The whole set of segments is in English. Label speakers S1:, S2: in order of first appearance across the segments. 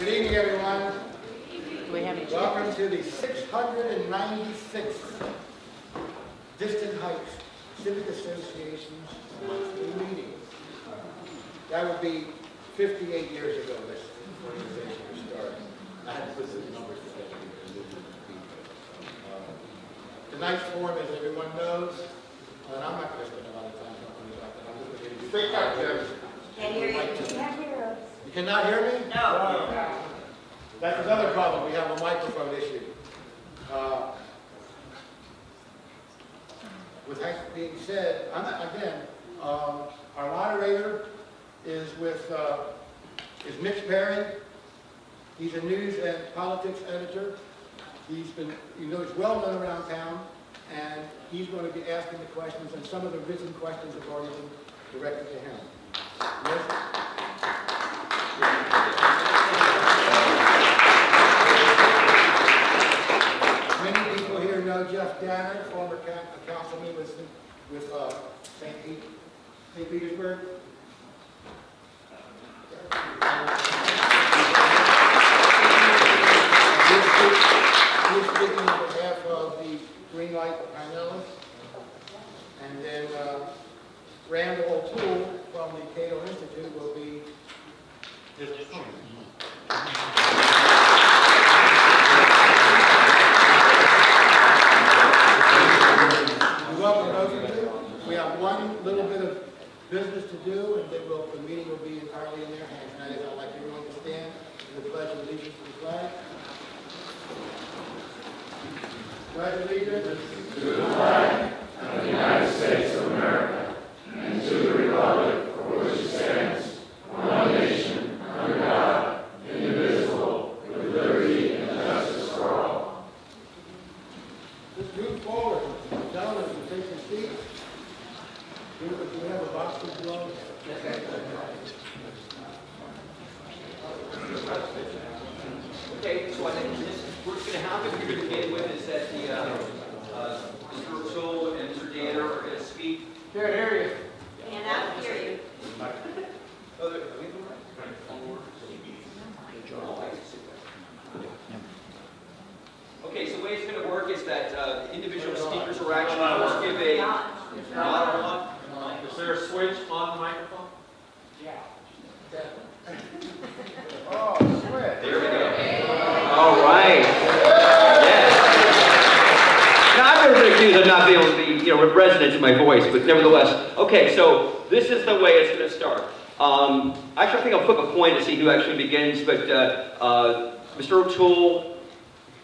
S1: Good evening, everyone.
S2: Do we have any
S1: Welcome to the 696th Distant Heights Civic Association's monthly meeting. That would be 58 years ago this organization was started. I had to put some numbers together. Tonight's forum, as everyone knows, and I'm not going to spend a lot of time talking about that. I'm just going to speak up, Jim.
S2: Can't hear you. You can't hear us.
S1: You cannot hear me?
S2: No.
S1: That's another problem. We have a microphone issue. With that being said, our moderator is Mitch Perry. He's a news and politics editor. He's well known around town, and he's going to be asking the questions, and some of the written questions have already been directed to him. Mitch? Many people here know Jeff Danner, former councilman with St. Petersburg. He's speaking on behalf of the Greenlight panelists. And then Randal from the Cato Institute will be his welcome both of you. We have one little bit of business to do, and then the meeting will be entirely in their hands. And that is, I'd like everyone to stand for the Pledge of Allegiance to the flag. Pledge allegiance
S3: to the flag of the United States of America, and to the republic for which it stands, one nation, under God, indivisible, with liberty and justice for all.
S1: Let's move forward. Gentlemen, you take your seats. Do we have a box to blow?
S4: Okay, so I think what's going to happen here to begin with is that Mr. O'Toole and Mr. Danner are going to speak.
S1: Can't hear you.
S2: And I don't hear you.
S4: Okay, so the way it's going to work is that individual speakers are actually going to give a monologue.
S5: Is there a switch on the microphone?
S1: Yeah. Oh, switch.
S4: There we go. All right. Yes. Now, I'm never accused of not being able to be, resonant to my voice, but nevertheless. Okay, so this is the way it's going to start. Actually, I think I'll flip a coin to see who actually begins, but Mr. O'Toole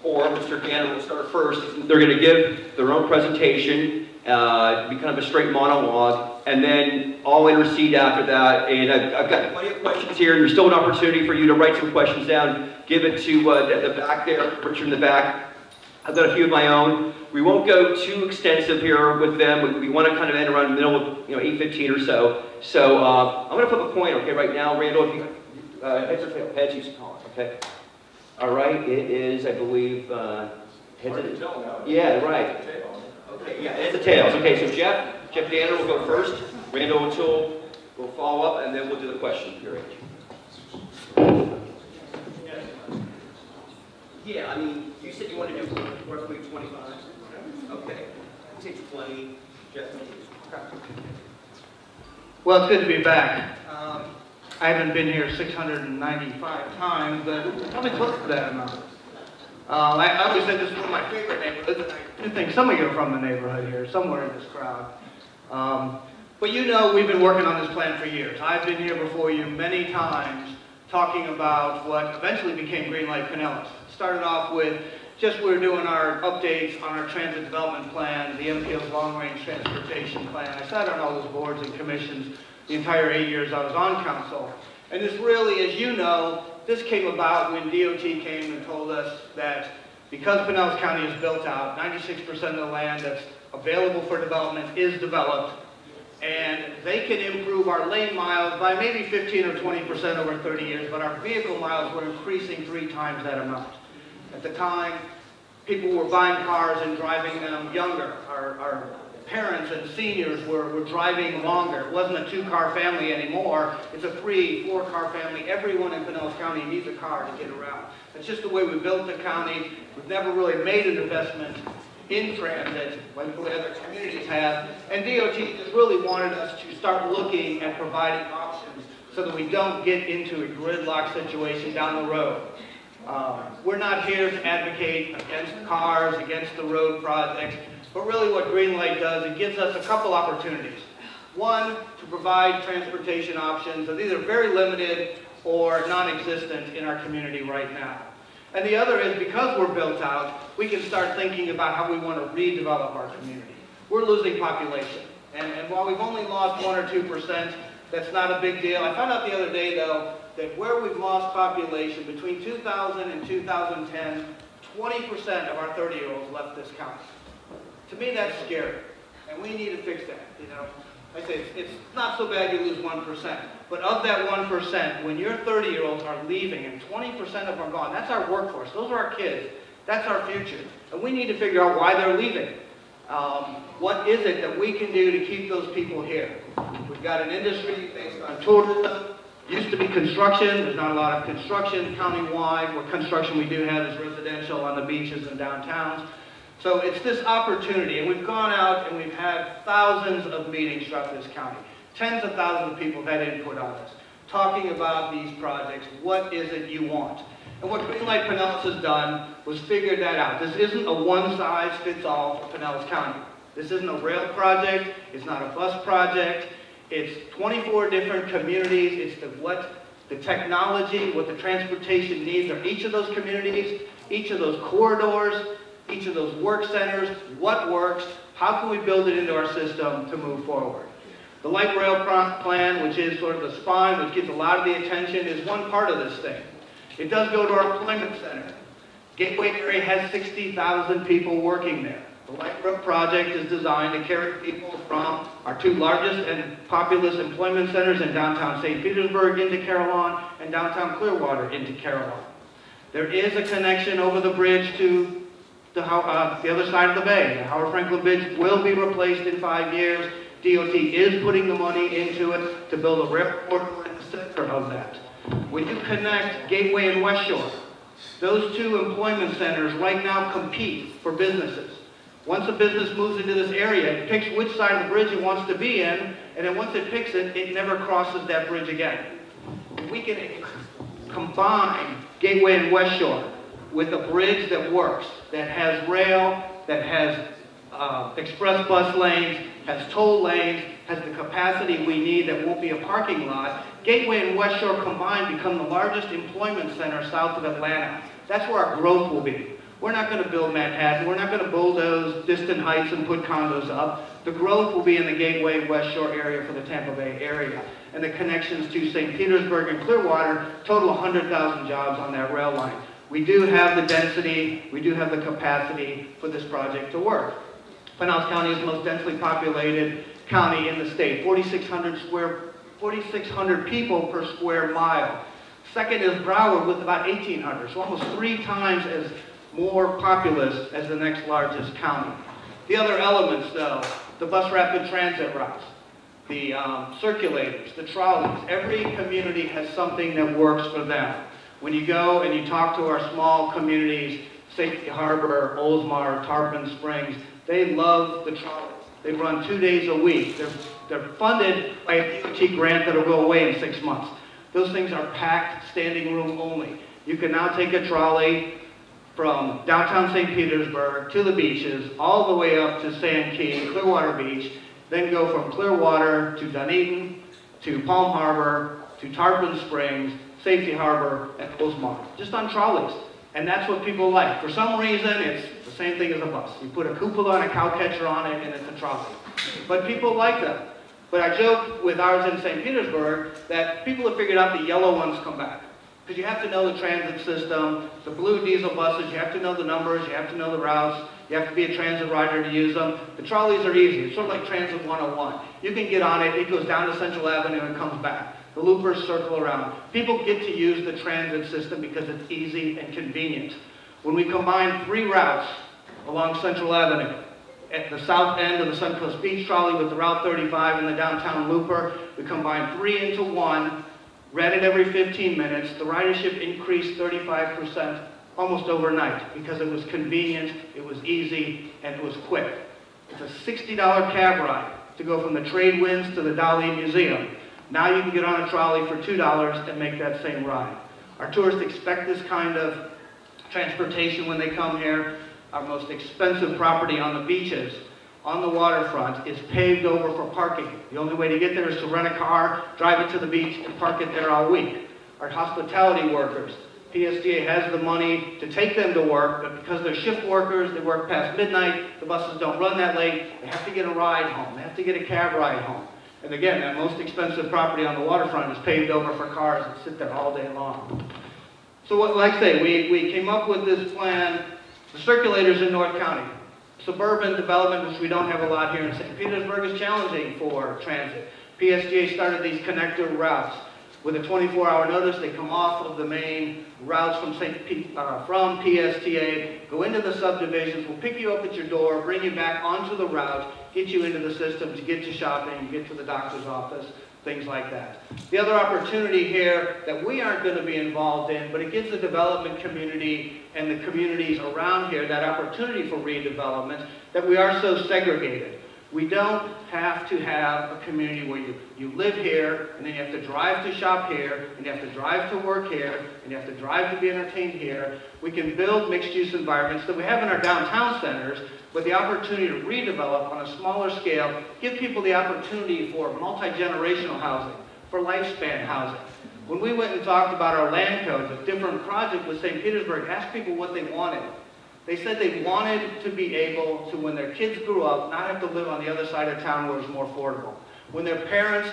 S4: or Mr. Danner will start first. They're going to give their own presentation, be kind of a straight monologue, and then I'll intercede after that. And I've got plenty of questions here, and there's still an opportunity for you to write some questions down. Give it to the back there, Richard in the back. I've got a few of my own. We won't go too extensive here with them. We want to kind of end around the middle of 8:15 or so. So I'm going to flip a coin, okay, right now. Randall, if you heads or tails? Heads, you should call it, okay? All right, it is, I believe, heads. Yeah, right. Okay, yeah, it's the tails. Okay, so Jeff Danner will go first. Randall O'Toole will follow up, and then we'll do the question period. Yeah, I mean, you said you wanted to do roughly 25. Okay, it takes 20. Jeff,
S6: well, it's good to be back. I haven't been here 695 times, but probably close to that amount. I always said this is one of my favorite neighborhoods, and I do think some of you are from the neighborhood here, somewhere in this crowd. But we've been working on this plan for years. I've been here before you many times talking about what eventually became Greenlight Pinellas. Started off with just we were doing our updates on our transit development plan, the MPO's long-range transportation plan. I sat on all those boards and commissions the entire 8 years I was on council. And this really, as you know, this came about when DOT came and told us that because Pinellas County is built out, 96% of the land that's available for development is developed, and they can improve our lane miles by maybe 15 or 20% over 30 years, but our vehicle miles were increasing 3 times that amount. At the time, people were buying cars and driving them younger. Our parents and seniors were driving longer. It wasn't a 2-car family anymore. It's a 3, 4-car family. Everyone in Pinellas County needs a car to get around. That's just the way we built the county. We've never really made an investment in transit like the way other communities have. And DOT just really wanted us to start looking at providing options so that we don't get into a gridlock situation down the road. We're not here to advocate against cars, against the road projects, but really what Greenlight does, it gives us a couple opportunities. One, to provide transportation options that are either very limited or non-existent in our community right now. And the other is, because we're built out, we can start thinking about how we want to redevelop our community. We're losing population. And while we've only lost 1 or 2%, that's not a big deal. I found out the other day, though, that where we've lost population between 2000 and 2010, 20% of our 30-year-olds left this county. To me, that's scary, and we need to fix that. You know, I say it's not so bad you lose 1%, but of that 1%, when your 30-year-olds are leaving and 20% of them are gone, that's our workforce. Those are our kids. That's our future, and we need to figure out why they're leaving. What is it that we can do to keep those people here? We've got an industry based on tourism. Used to be construction. There's not a lot of construction countywide. What construction we do have is residential on the beaches and downtowns. So it's this opportunity, and we've gone out and we've had thousands of meetings throughout this county. Tens of thousands of people have had input on this, talking about these projects. What is it you want? And what Greenlight Pinellas has done was figure that out. This isn't a one-size-fits-all for Pinellas County. This isn't a rail project. It's not a bus project. It's 24 different communities. It's what the technology, what the transportation needs are each of those communities, each of those corridors, each of those work centers, what works, how can we build it into our system to move forward. The light rail plan, which is sort of the spine, which gets a lot of the attention, is one part of this thing. It does go to our employment center. Gateway area has 60,000 people working there. The light rail project is designed to carry people from our 2 largest and populous employment centers in downtown St. Petersburg into Carillon and downtown Clearwater into Carillon. There is a connection over the bridge to the other side of the bay. The Howard Franklin Bridge will be replaced in 5 years. DOT is putting the money into it to build a rail corridor in the center of that. When you connect Gateway and West Shore, those 2 employment centers right now compete for businesses. Once a business moves into this area, it picks which side of the bridge it wants to be in, and then once it picks it, it never crosses that bridge again. We can combine Gateway and West Shore with a bridge that works, that has rail, that has express bus lanes, has toll lanes, has the capacity we need that won't be a parking lot. Gateway and West Shore combined become the largest employment center south of Atlanta. That's where our growth will be. We're not going to build Manhattan. We're not going to bulldoze distant heights and put condos up. The growth will be in the Gateway West Shore area for the Tampa Bay area. And the connections to St. Petersburg and Clearwater total 100,000 jobs on that rail line. We do have the density, we do have the capacity for this project to work. Pinellas County is the most densely populated county in the state, 4,600 people per square mile. Second is Broward with about 1,800, so almost 3 times as more populous as the next largest county. The other elements, though, the bus rapid transit routes, the circulators, the trolleys, every community has something that works for them. When you go and you talk to our small communities, Safety Harbor, Oldsmar, Tarpon Springs, they love the trolleys. They run 2 days a week. They're funded by a DOT grant that will go away in 6 months. Those things are packed, standing room only. You can now take a trolley from downtown St. Petersburg to the beaches, all the way up to Sand Key, Clearwater Beach, then go from Clearwater to Dunedin, to Palm Harbor, to Tarpon Springs, Safety Harbor, and Oldsmar, just on trolleys. And that's what people like. For some reason, it's the same thing as a bus. You put a cupola and a cow catcher on it, and it's a trolley. But people like them. But I joke with ours in St. Petersburg that people have figured out the yellow ones come back. Because you have to know the transit system, the blue diesel buses, you have to know the numbers, you have to know the routes, you have to be a transit rider to use them. The trolleys are easy. It's sort of like Transit 101. You can get on it, it goes down to Central Avenue and comes back. The loopers circle around. People get to use the transit system because it's easy and convenient. When we combine 3 routes along Central Avenue, at the south end of the Suncoast Beach Trolley with the Route 35 and the downtown looper. We combined 3 into 1, ran it every 15 minutes. The ridership increased 35% almost overnight because it was convenient, it was easy, and it was quick. It's a $60 cab ride to go from the trade winds to the Dali Museum. Now you can get on a trolley for $2 and make that same ride. Our tourists expect this kind of transportation when they come here. Our most expensive property on the beaches, on the waterfront, is paved over for parking. The only way to get there is to rent a car, drive it to the beach, and park it there all week. Our hospitality workers, PSTA has the money to take them to work, but because they're shift workers, they work past midnight, the buses don't run that late, they have to get a ride home, they have to get a cab ride home. And again, that most expensive property on the waterfront is paved over for cars that sit there all day long. So like I say, we came up with this plan. The circulators in North County, suburban development, which we don't have a lot here in St. Petersburg, is challenging for transit. PSTA started these connector routes. With a 24-hour notice, they come off of the main routes from PSTA, go into the subdivisions, will pick you up at your door, bring you back onto the route, get you into the system to get to shopping, get to the doctor's office, things like that. The other opportunity here that we aren't going to be involved in, but it gives the development community and the communities around here that opportunity for redevelopment, that we are so segregated. We don't have to have a community where you live here, and then you have to drive to shop here, and you have to drive to work here, and you have to drive to be entertained here. We can build mixed-use environments that we have in our downtown centers, with the opportunity to redevelop on a smaller scale, give people the opportunity for multi-generational housing, for lifespan housing. When we went and talked about our land codes, a different project with St. Petersburg, asked people what they wanted. They said they wanted to be able to, when their kids grew up, not have to live on the other side of town where it was more affordable. When their parents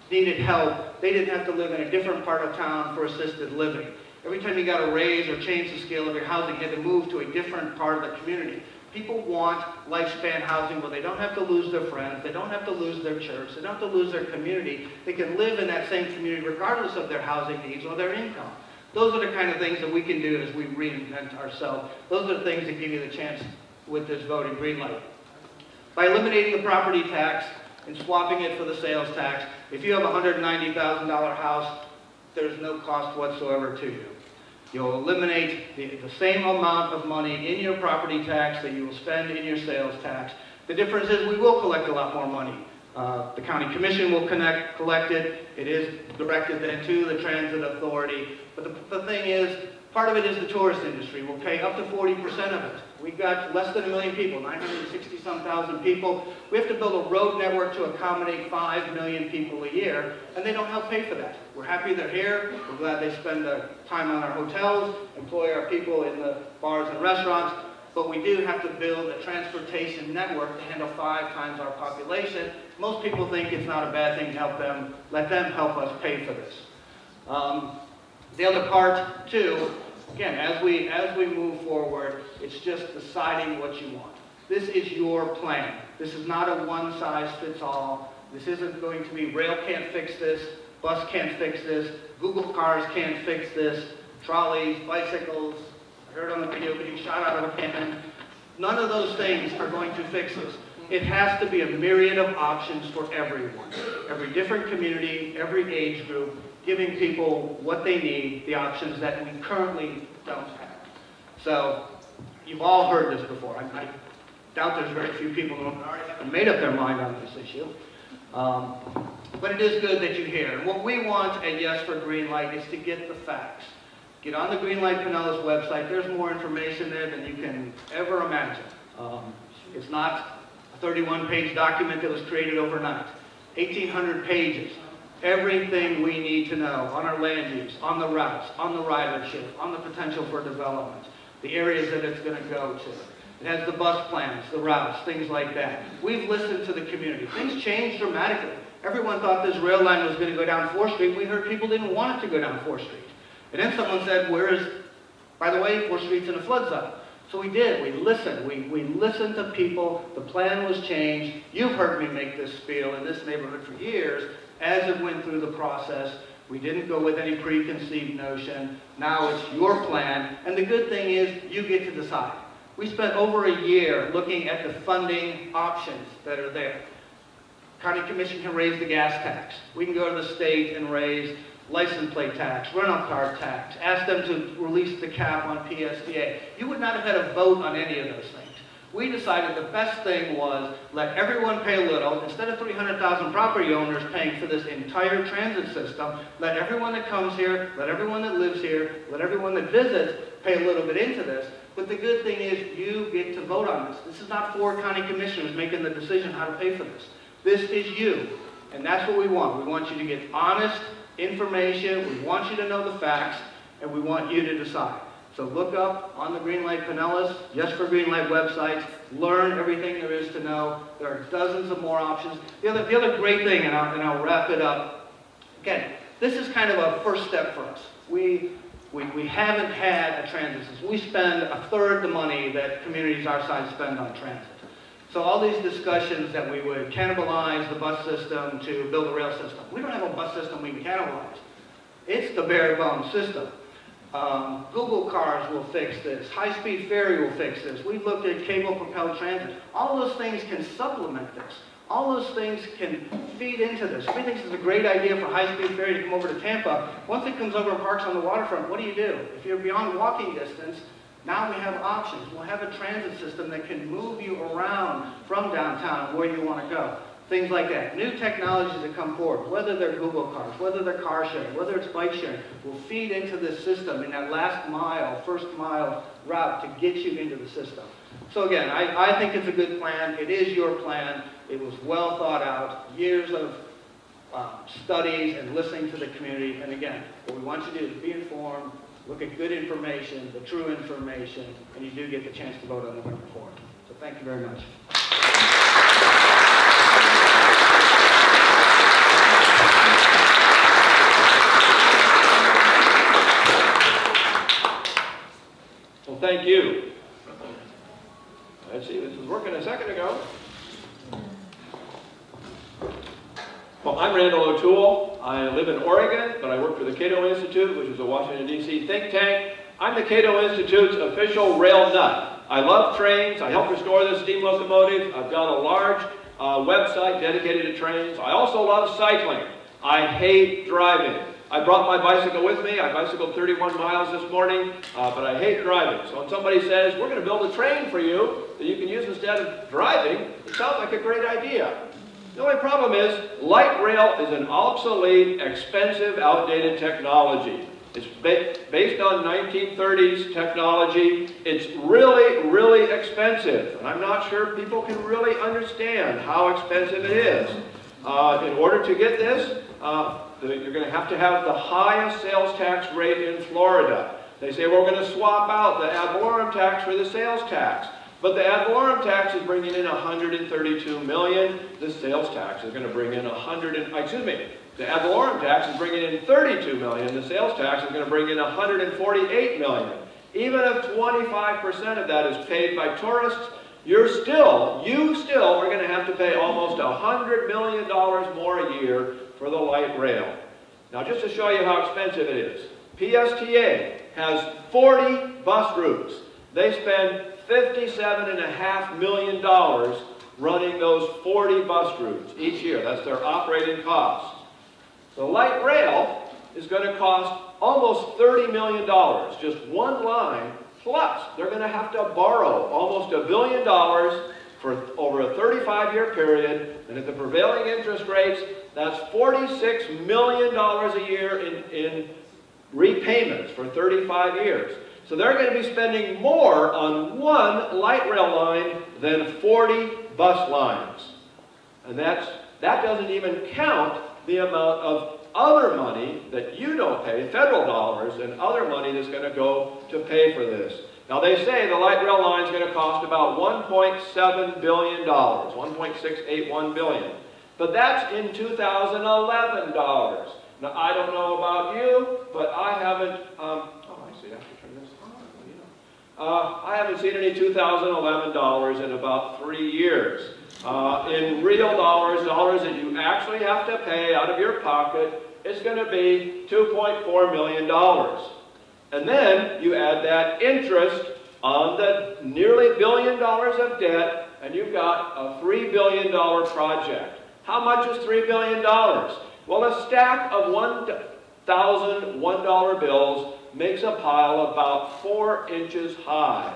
S6: needed help, they didn't have to live in a different part of town for assisted living. Every time you got a raise or change the scale of your housing, you had to move to a different part of the community. People want lifespan housing where they don't have to lose their friends, they don't have to lose their church, they don't have to lose their community. They can live in that same community regardless of their housing needs or their income. Those are the kind of things that we can do as we reinvent ourselves. Those are the things that give you the chance with this vote in Greenlight. By eliminating the property tax and swapping it for the sales tax, if you have a $190,000 house, there's no cost whatsoever to you. You'll eliminate the same amount of money in your property tax that you will spend in your sales tax. The difference is we will collect a lot more money. The county commission will collect it. It is directed then to the transit authority. But the thing is, part of it is the tourist industry. We'll pay up to 40% of it. We've got less than 1 million people, 960-some thousand people. We have to build a road network to accommodate 5 million people a year, and they don't help pay for that. We're happy they're here. We're glad they spend time on our hotels, employ our people in the bars and restaurants, but we do have to build a transportation network to handle 5 times our population. Most people think it's not a bad thing to help them, let them help us pay for this. The other part, too, again, as we move forward, it's just deciding what you want. This is your plan. This is not a one-size-fits-all. This isn't going to be rail can't fix this, bus can't fix this, Google cars can't fix this, trolleys, bicycles, I heard on the video being shot out of a cannon. None of those things are going to fix this. It has to be a myriad of options for everyone. Every different community, every age group, giving people what they need, the options that we currently don't have. So, you've all heard this before. I doubt there's very few people who already have made up their mind on this issue. But it is good that you hear. And what we want at Yes for Greenlight is to get the facts. Get on the Greenlight Pinellas website. There's more information there than you can ever imagine. It's not a 31-page document that was created overnight. 1,800 pages. Everything we need to know on our land use, on the routes, on the ridership, on the potential for development, the areas that it's going to go to. It has the bus plans, the routes, things like that. We've listened to the community. Things changed dramatically. Everyone thought this rail line was going to go down 4th Street. We heard people didn't want it to go down 4th Street. And then someone said, by the way, 4th Street's in a flood zone. So we did. We listened. We listened to people. The plan was changed. You've heard me make this spiel in this neighborhood for years. As it went through the process, we didn't go with any preconceived notion. Now it's your plan. And the good thing is you get to decide. We spent over a year looking at the funding options that are there. County Commission can raise the gas tax. We can go to the state and raise license plate tax, rental car tax, ask them to release the cap on PSTA. You would not have had a vote on any of those things. We decided the best thing was let everyone pay a little. Instead of 300,000 property owners paying for this entire transit system, let everyone that comes here, let everyone that lives here, let everyone that visits pay a little bit into this. But the good thing is you get to vote on this. This is not 4 county commissioners making the decision how to pay for this. This is you. And that's what we want. We want you to get honest information. We want you to know the facts. And we want you to decide. So look up on the Greenlight Pinellas, Just for Greenlight websites, learn everything there is to know. There are dozens of more options. The other great thing, and I'll wrap it up, again, this is kind of a first step for us. We haven't had a transit system. We spend a third the money that communities our size spend on transit. So all these discussions that we would cannibalize the bus system to build a rail system. We don't have a bus system we can cannibalize. It's the bare bones system. Google cars will fix this. High-speed ferry will fix this. We've looked at cable-propelled transit. All those things can supplement this. All those things can feed into this. If we think this is a great idea for high-speed ferry to come over to Tampa, once it comes over and parks on the waterfront, what do? If you're beyond walking distance, now we have options. We'll have a transit system that can move you around from downtown where you want to go. Things like that. New technologies that come forward, whether they're Google cars, whether they're car sharing, whether it's bike sharing, will feed into this system in that last mile, first mile route to get you into the system. So again, I think it's a good plan. It is your plan. It was well thought out, years of studies and listening to the community. And again, what we want you to do is be informed, look at good information, the true information, and you do get the chance to vote on November 4th. So thank you very much.
S3: Well, thank you. Let's see, this was working a second ago. Well, I'm Randal O'Toole. I live in Oregon, but I work for the Cato Institute, which is a Washington, D.C. think tank. I'm the Cato Institute's official rail nut. I love trains. I help restore the steam locomotive. I've got a large website dedicated to trains. I also love cycling. I hate driving. I brought my bicycle with me. I bicycled 31 miles this morning, but I hate driving. So when somebody says, we're going to build a train for you that you can use instead of driving, it sounds like a great idea. The only problem is, light rail is an obsolete, expensive, outdated technology. It's based on 1930s technology. It's really, really expensive. And I'm not sure people can really understand how expensive it is. In order to get this, you're going to have the highest sales tax rate in Florida. They say, well, we're going to swap out the ad valorem tax for the sales tax. But the ad valorem tax is bringing in $132 million. The sales tax is going to bring in the ad valorem tax is bringing in $32 million. The sales tax is going to bring in $148 million. Even if 25% of that is paid by tourists, you still are going to have to pay almost $100 million more a year for the light rail. Now, just to show you how expensive it is, PSTA has 40 bus routes. They spend $57.5 million running those 40 bus routes each year. That's their operating costs. The light rail is going to cost almost $30 million, just one line, plus they're going to have to borrow almost $1 billion for over a 35-year period, and at the prevailing interest rates, that's $46 million a year in repayments for 35 years. So they're going to be spending more on one light rail line than 40 bus lines. And that doesn't even count the amount of other money that you don't pay, federal dollars, and other money that's going to go to pay for this. Now they say the light rail line is going to cost about $1.7 billion, $1.681 billion. But that's in 2011 dollars. Now I don't know about you, but I haven't, I haven't seen any 2011 dollars in about 3 years. In real dollars that you actually have to pay out of your pocket, it's going to be $2.4 million. And then you add that interest
S4: on the nearly $1 billion of debt, and you've got a $3 billion project. How much is $3 billion? Well, a stack of $1,000 $1 bills makes a pile about 4 inches high.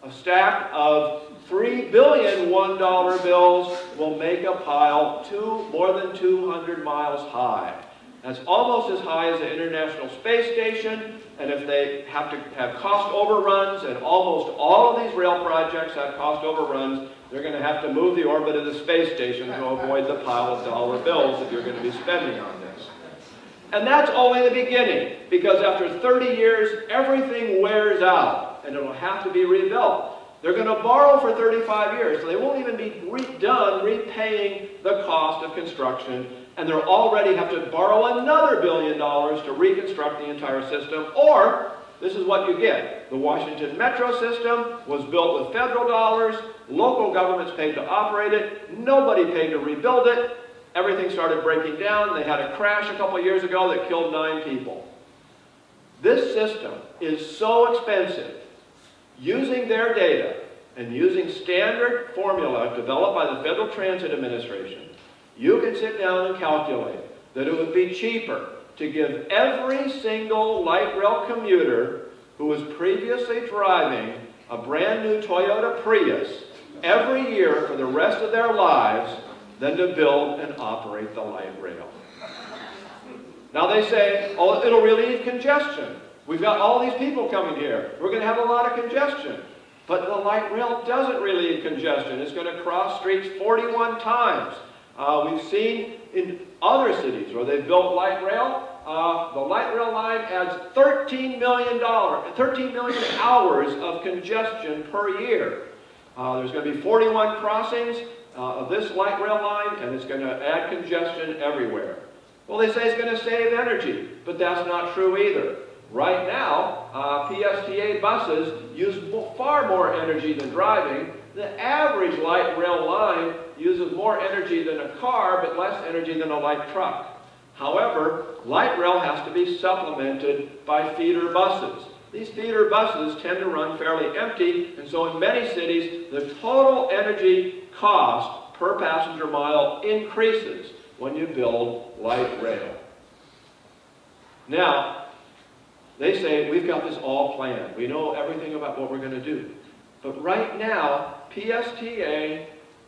S4: A stack of $3 billion $1 bills will make a pile more than 200 miles high. That's almost as high as the International Space Station, and if they have to have cost overruns, and almost all of these rail projects have cost overruns, they're going to have to move the orbit of the space station to avoid the pile of dollar bills that you're going to be spending on this. And that's only the beginning, because after 30 years, everything wears out, and it'll have to be rebuilt. They're going to borrow for 35 years, so they won't even be done repaying the cost of construction, and they'll already have to borrow another $1 billion to reconstruct the entire system. Or, this is what you get. The Washington Metro system was built with federal dollars, local governments paid to operate it, nobody paid to rebuild it, everything started breaking down, they had a crash a couple years ago that killed 9 people. This system is so expensive. Using their data and using standard formula developed by the Federal Transit Administration, you can sit down and calculate that it would be cheaper to give every single light rail commuter who was previously driving a brand new Toyota Prius every year for the rest of their lives than to build and operate the light rail. Now they say, oh, it'll relieve congestion. We've got all these people coming here. We're going to have a lot of congestion. But the light rail doesn't relieve congestion. It's going to cross streets 41 times. We've seen in other cities where they've built light rail, the light rail line adds $13 million hours of congestion per year. There's going to be 41 crossings of this light rail line, and it's going to add congestion everywhere. Well, they say it's going to save energy, but that's not true either. Right now, PSTA buses use far more energy than driving. The average light rail line uses more energy than a car, but less energy than a light truck. However, light rail has to be supplemented by feeder buses. These feeder buses tend to run fairly empty, and so in many cities, the total energy cost per passenger mile increases when you build light rail. Now, they say, we've got this all planned. We know everything about what we're going to do. But right now, PSTA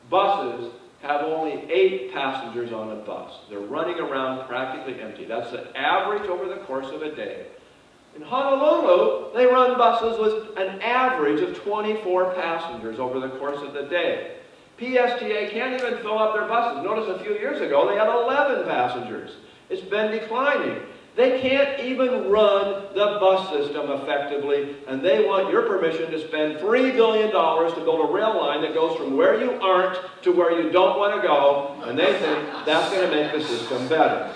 S4: buses have only 8 passengers on a bus. They're running around practically empty. That's the average over the course of a day. In Honolulu, they run buses with an average of 24 passengers over the course of the day. PSTA can't even fill up their buses. Notice a few years ago, they had 11 passengers. It's been declining. They can't even run the bus system effectively, and they want your permission to spend $3 billion to build a rail line that goes from where you aren't to where you don't want to go, and they think that's going to make the system better.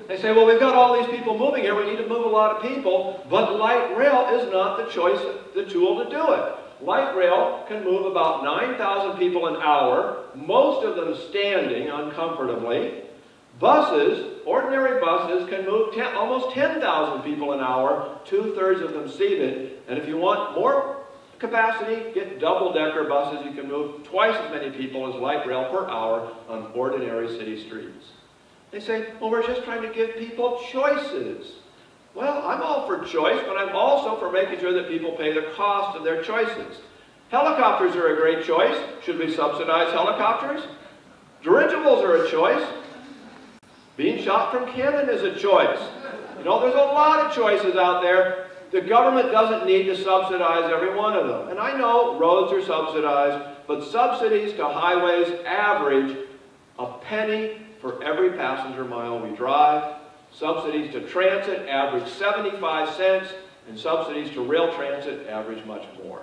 S4: They say, well, we've got all these people moving here, we need to move a lot of people, but light rail is not the choice, the tool to do it. Light rail can move about 9,000 people an hour, most of them standing uncomfortably. Buses, ordinary buses, can move almost 10,000 people an hour, 2/3 of them seated. And if you want more capacity, get double-decker buses. You can move twice as many people as light rail per hour on ordinary city streets. They say, well, we're just trying to give people choices. Well, I'm all for choice, but I'm also for making sure that people pay the cost of their choices. Helicopters are a great choice. Should we subsidize helicopters? Dirigibles are a choice. Being shot from cannon is a choice. You know, there's a lot of choices out there. The government doesn't need to subsidize every one of them. And I know roads are subsidized, but subsidies to highways average a penny for every passenger mile we drive. Subsidies to transit average 75 cents, and subsidies to rail transit average much more.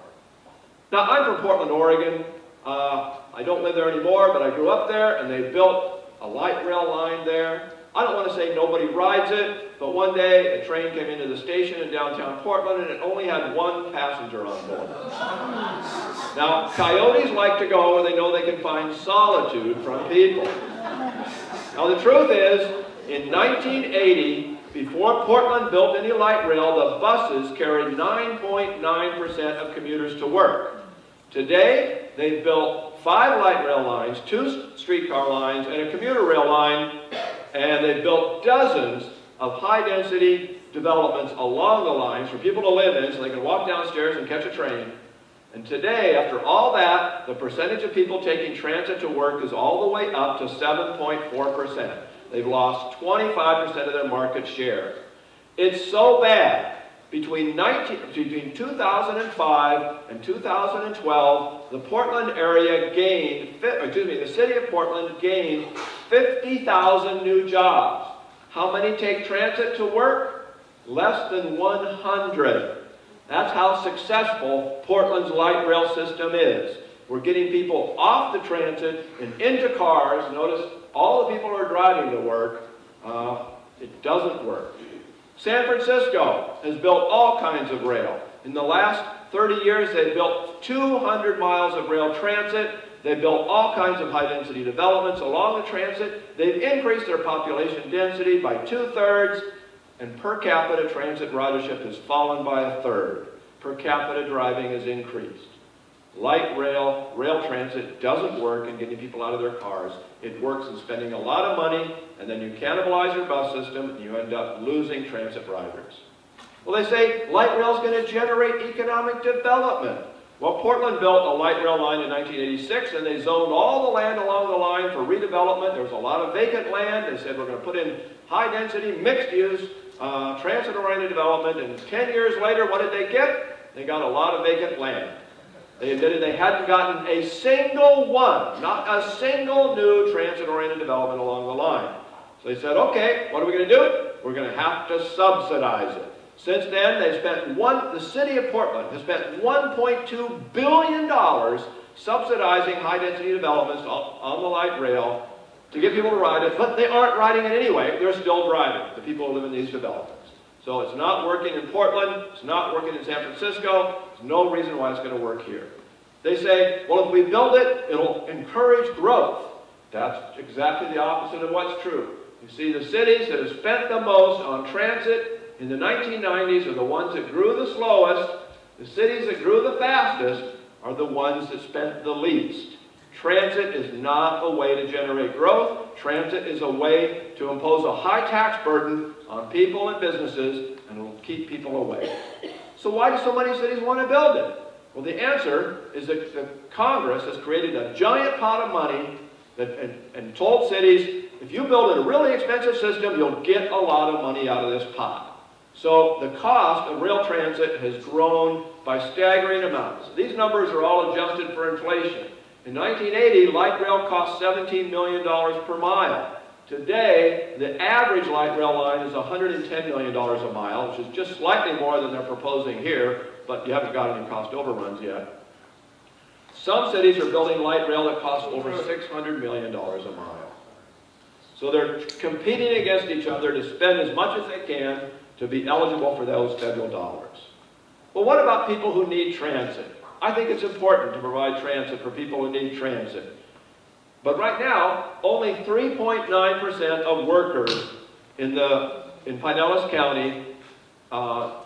S4: Now, I'm from Portland, Oregon. I don't live there anymore, but I grew up there, and they built a light rail line there. I don't want to say nobody rides it, but one day a train came into the station in downtown Portland and it only had 1 passenger on board. Now, coyotes like to go where they know they can find solitude from people. Now, the truth is, in 1980, Before Portland built any light rail, the buses carried 9.9% of commuters to work. Today, they've built 5 light rail lines, 2 streetcar lines, and a commuter rail line, and they've built dozens of high-density developments along the lines for people to live in so they can walk downstairs and catch a train. And today, after all that, the percentage of people taking transit to work is all the way up to 7.4%. They've lost 25% of their market share. It's so bad. Between 2005 and 2012, the Portland area gained, the city of Portland gained 50,000 new jobs. How many take transit to work? Less than 100. That's how successful Portland's light rail system is. We're getting people off the transit and into cars. Notice all the people who are driving to work. It doesn't work. San Francisco has built all kinds of rail. In the last 30 years, they've built 200 miles of rail transit. They've built all kinds of high-density developments along the transit. They've increased their population density by 2/3, and per capita transit ridership has fallen by 1/3. Per capita driving has increased. Light rail, rail transit doesn't work in getting people out of their cars. It works in spending a lot of money, and then you cannibalize your bus system, and you end up losing transit riders. Well, they say light rail is going to generate economic development. Well, Portland built a light rail line in 1986, and they zoned all the land along the line for redevelopment. There was a lot of vacant land. They said, we're going to put in high-density, mixed-use, transit-oriented development, and 10 years later, what did they get? They got a lot of vacant land. They admitted they hadn't gotten a single one, not a single new transit-oriented development along the line. So they said, okay, what are we going to do? We're going to have to subsidize it. Since then, they've spent the city of Portland has spent $1.2 billion subsidizing high-density developments on the light rail to get people to ride it, but they aren't riding it anyway. They're still driving, the people who live in these developments. So it's not working in Portland, it's not working in San Francisco, there's no reason why it's going to work here. They say, well, if we build it, it'll encourage growth. That's exactly the opposite of what's true. You see, the cities that have spent the most on transit in the 1990s are the ones that grew the slowest. The cities that grew the fastest are the ones that spent the least. Transit is not a way to generate growth. Transit is a way to impose a high tax burden on people and businesses, and it will keep people away. So why do so many cities want to build it? Well, the answer is that the Congress has created a giant pot of money and told cities, if you build a really expensive system, you'll get a lot of money out of this pot. So the cost of rail transit has grown by staggering amounts. These numbers are all adjusted for inflation. In 1980, light rail cost $17 million per mile. Today, the average light rail line is $110 million a mile, which is just slightly more than they're proposing here, but you haven't got any cost overruns yet. Some cities are building light rail that costs over $600 million a mile. So they're competing against each other to spend as much as they can to be eligible for those federal dollars. Well, what about people who need transit? I think it's important to provide transit for people who need transit. But right now, only 3.9% of workers in Pinellas County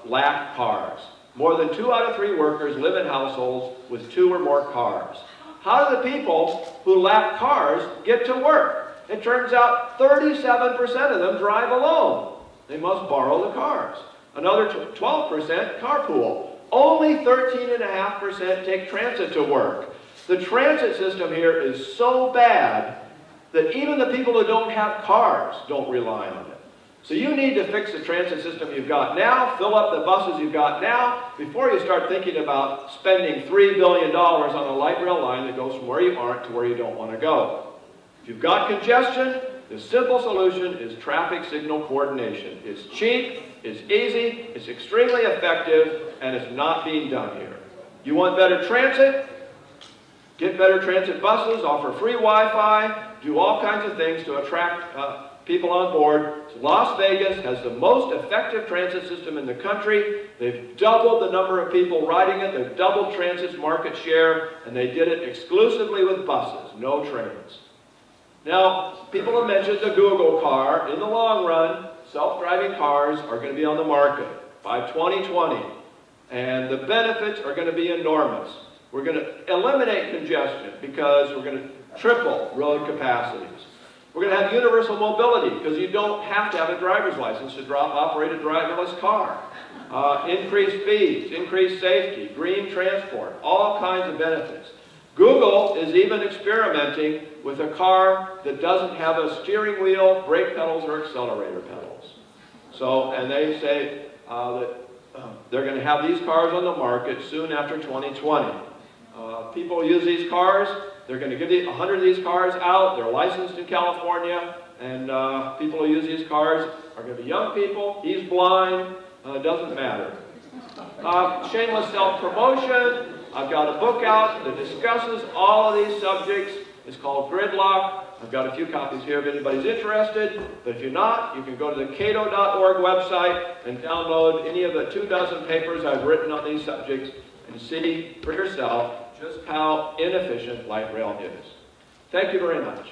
S4: lack cars. More than 2 out of 3 workers live in households with 2 or more cars. How do the people who lack cars get to work? It turns out 37% of them drive alone. They must borrow the cars. Another 12% carpool. Only 13.5% take transit to work. The transit system here is so bad that even the people who don't have cars don't rely on it. So you need to fix the transit system you've got now, fill up the buses you've got now, before you start thinking about spending $3 billion on a light rail line that goes from where you aren't to where you don't want to go. If you've got congestion, the simple solution is traffic signal coordination. It's cheap, it's easy, it's extremely effective, and it's not being done here. You want better transit? Get better transit buses, offer free Wi-Fi, do all kinds of things to attract people on board. Las Vegas has the most effective transit system in the country. They've doubled the number of people riding it. They've doubled transit's market share, and they did it exclusively with buses, no trains. Now, people have mentioned the Google car. In the long run,
S3: self-driving cars are going to be on the market by 2020, and the benefits are going to be enormous. We're going to eliminate congestion because we're going to triple road capacities. We're going to have universal mobility because you don't have to have a driver's license to operate a driverless car. Increased speeds, increased safety, green transport, all kinds of benefits. Google is even experimenting with a car that doesn't have a steering wheel, brake pedals, or accelerator pedals. So, and they say that they're going to have these cars on the market soon after 2020. People use these cars. They're going to give 100 of these cars out. They're licensed in California, and people who use these cars are going to be young people. He's blind. It doesn't matter. Shameless self-promotion. I've got a book out that discusses all of these subjects. It's called Gridlock. I've got a few copies here if anybody's interested. But if you're not, you can go to the Cato.org website and download any of the 24 papers I've written on these subjects and see for yourself just how inefficient light rail is. Thank you very much.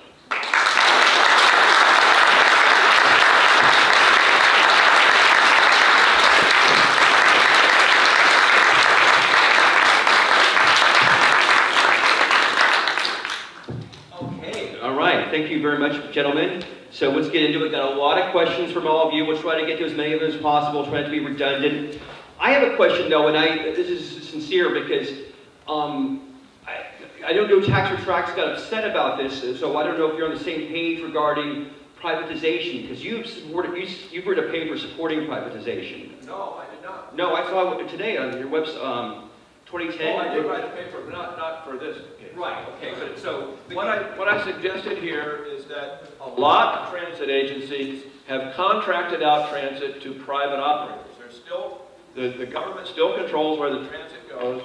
S4: Thank you very much, gentlemen. So let's get into it. We've got a lot of questions from all of you. We'll try to get to as many of them as possible, try not to be redundant. I have a question, though, and this is sincere because I don't know Tax or Tracks got upset about this, so I don't know if you're on the same page regarding privatization, because you've written a paper supporting privatization.
S3: No, I did not.
S4: No, I saw it today on your website, 2010.
S3: Oh, I did write a paper, but not for this case.
S4: Right, okay, but so
S3: what I suggested here is that a lot of transit agencies have contracted out transit to private operators. There's still, the government still controls where the transit goes.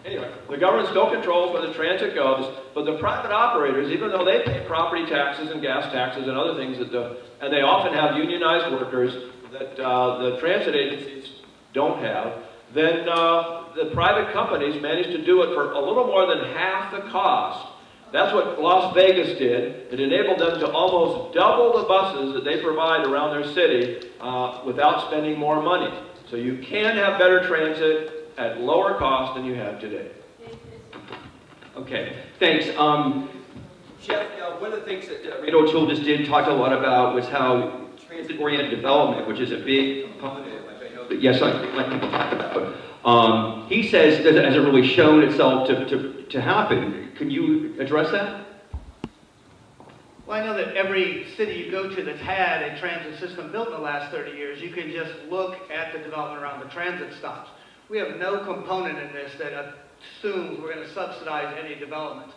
S3: Anyway, the government still controls where the transit goes, but the private operators, even though they pay property taxes and gas taxes and other things, and they often have unionized workers that the transit agencies don't have, then the private companies managed to do it for a little more than half the cost. That's what Las Vegas did. It enabled them to almost double the buses that they provide around their city without spending more money. So you can have better transit at lower cost than you have today.
S4: Okay, thanks. Jeff, one of the things that Randal Tool just did talk a lot about was how transit-oriented development, which is a big component, which I know that, yes, I like people talk about. He says that hasn't really shown itself to happen. Can you address that?
S6: Well, I know that every city you go to that's had a transit system built in the last 30 years, you can just look at the development around the transit stops. We have no component in this that assumes we're going to subsidize any development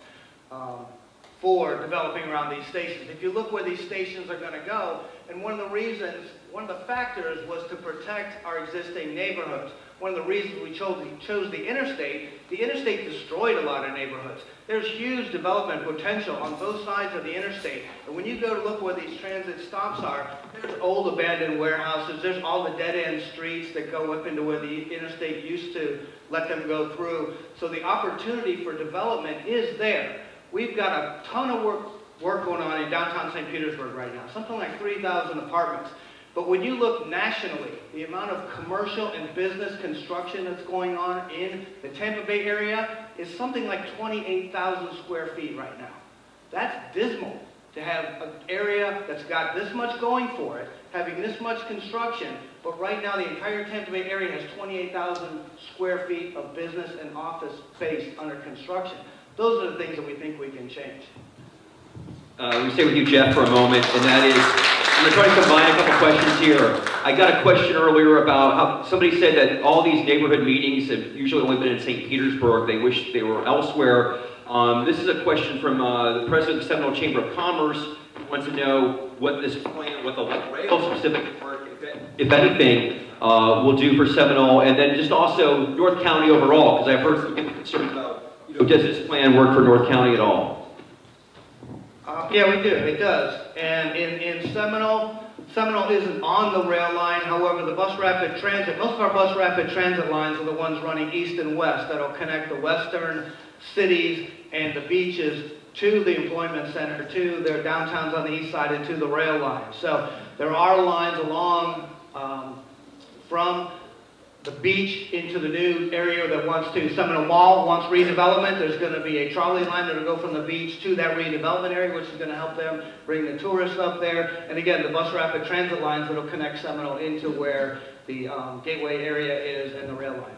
S6: for developing around these stations. If you look where these stations are going to go, and one of the factors was to protect our existing neighborhoods. One of the reasons we chose the interstate destroyed a lot of neighborhoods. There's huge development potential on both sides of the interstate. And when you go to look where these transit stops are, there's old abandoned warehouses, there's all the dead-end streets that go up into where the interstate used to let them go through. So the opportunity for development is there. We've got a ton of work going on in downtown St. Petersburg right now, something like 3,000 apartments. But when you look nationally, the amount of commercial and business construction that's going on in the Tampa Bay area is something like 28,000 square feet right now. That's dismal to have an area that's got this much going for it, having this much construction, but right now the entire Tampa Bay area has 28,000 square feet of business and office space under construction. Those are the things that we think we can change.
S4: We stay with you, Jeff, for a moment, and that is, I'm going to try to combine a couple questions here. I got a question earlier about how somebody said that all these neighborhood meetings have usually only been in St. Petersburg. They wish they were elsewhere. This is a question from the president of the Seminole Chamber of Commerce, who wants to know what this plan, what the rail specific work, if anything, will do for Seminole, and then just also North County overall, because I've heard some concerns about, does this plan work for North County at all?
S6: Yeah, we do. It does. And in Seminole isn't on the rail line. However, the bus rapid transit, most of our bus rapid transit lines are the ones running east and west that'll connect the western cities and the beaches to the employment center, to their downtowns on the east side, and to the rail line. So There are lines along from the beach into the new area that wants to. Seminole Mall wants redevelopment. There's going to be a trolley line that will go from the beach to that redevelopment area, which is going to help them bring the tourists up there. And again, the bus rapid transit lines that will connect Seminole into where the gateway area is and the rail line.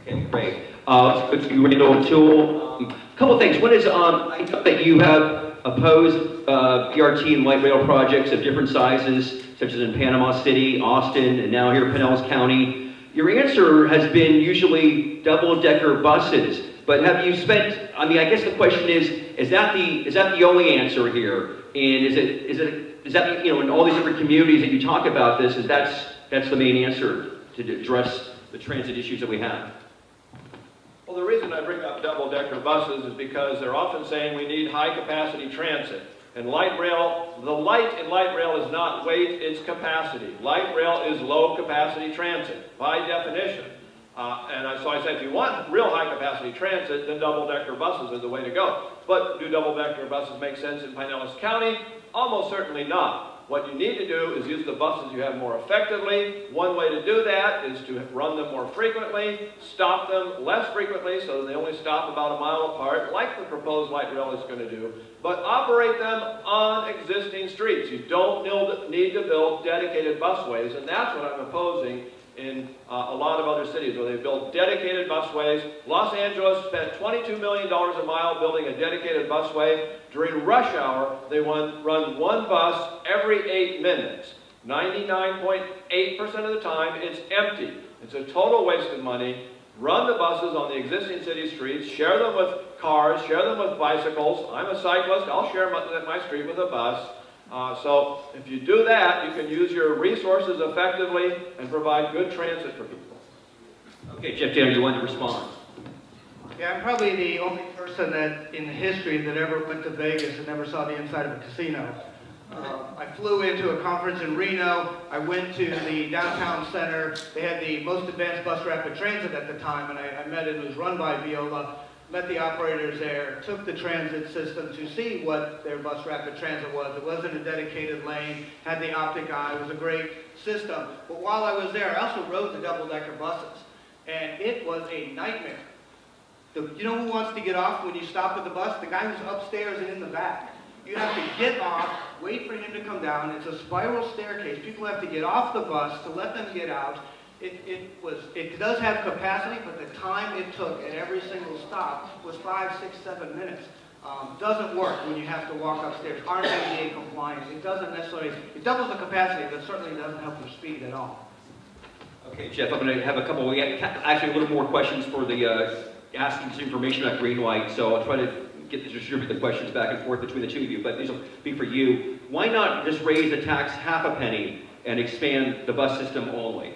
S4: Okay, great. Randal, Tool. A couple of things. One is I know that you have opposed BRT and light rail projects of different sizes, such as in Panama City, Austin, and now here in Pinellas County. Your answer has been usually double-decker buses, but have you spent, I mean, I guess the question is that the only answer here? And is that, you know, in all these different communities that you talk about this, that's the main answer to address the transit issues that we have?
S5: Well, the reason I bring up double-decker buses is because they're often saying we need high-capacity transit. And light rail, the light in light rail is not weight, it's capacity. Light rail is low-capacity transit, by definition. So I say, if you want real high-capacity transit, then double-decker buses are the way to go. But do double-decker buses make sense in Pinellas County? Almost certainly not. What you need to do is use the buses you have more effectively. One way to do that is to run them more frequently, stop them less frequently so that they only stop about a mile apart, like the proposed light rail is going to do, but operate them on existing streets. You don't need to build dedicated busways, and that's what I'm opposing in a lot of other cities where they build dedicated busways. Los Angeles spent $22 million a mile building a dedicated busway. During rush hour, they run one bus every 8 minutes. 99.8% of the time, it's empty. It's a total waste of money. Run the buses on the existing city streets, share them with cars, share them with bicycles. I'm a cyclist, I'll share my street with a bus. So if you do that, you can use your resources effectively and provide good transit for people.
S4: Okay, Jeff Taylor, you want to respond?
S6: Yeah, I'm probably the only person that in history that ever went to Vegas and never saw the inside of a casino. I flew into a conference in Reno. I went to the downtown center. They had the most advanced bus rapid transit at the time, and I met it. It was run by Viola. Met the operators there, took the transit system to see what their bus rapid transit was. It wasn't a dedicated lane, had the optic eye, it was a great system. But while I was there, I also rode the double-decker buses, and it was a nightmare. You know who wants to get off when you stop at the bus? The guy who's upstairs and in the back. You have to get off, wait for him to come down. It's a spiral staircase. People have to get off the bus to let them get out. It does have capacity, but the time it took at every single stop was 5, 6, 7 minutes. Doesn't work when you have to walk upstairs. Aren't ADA compliant. It doesn't necessarily, it doubles the capacity, but certainly doesn't help your speed at all.
S4: Okay, Jeff, I'm going to have a couple, actually a little more questions for the asking some information about Greenlight, so I'll try to distribute the questions back and forth between the two of you, but these will be for you. Why not just raise the tax half a penny and expand the bus system only?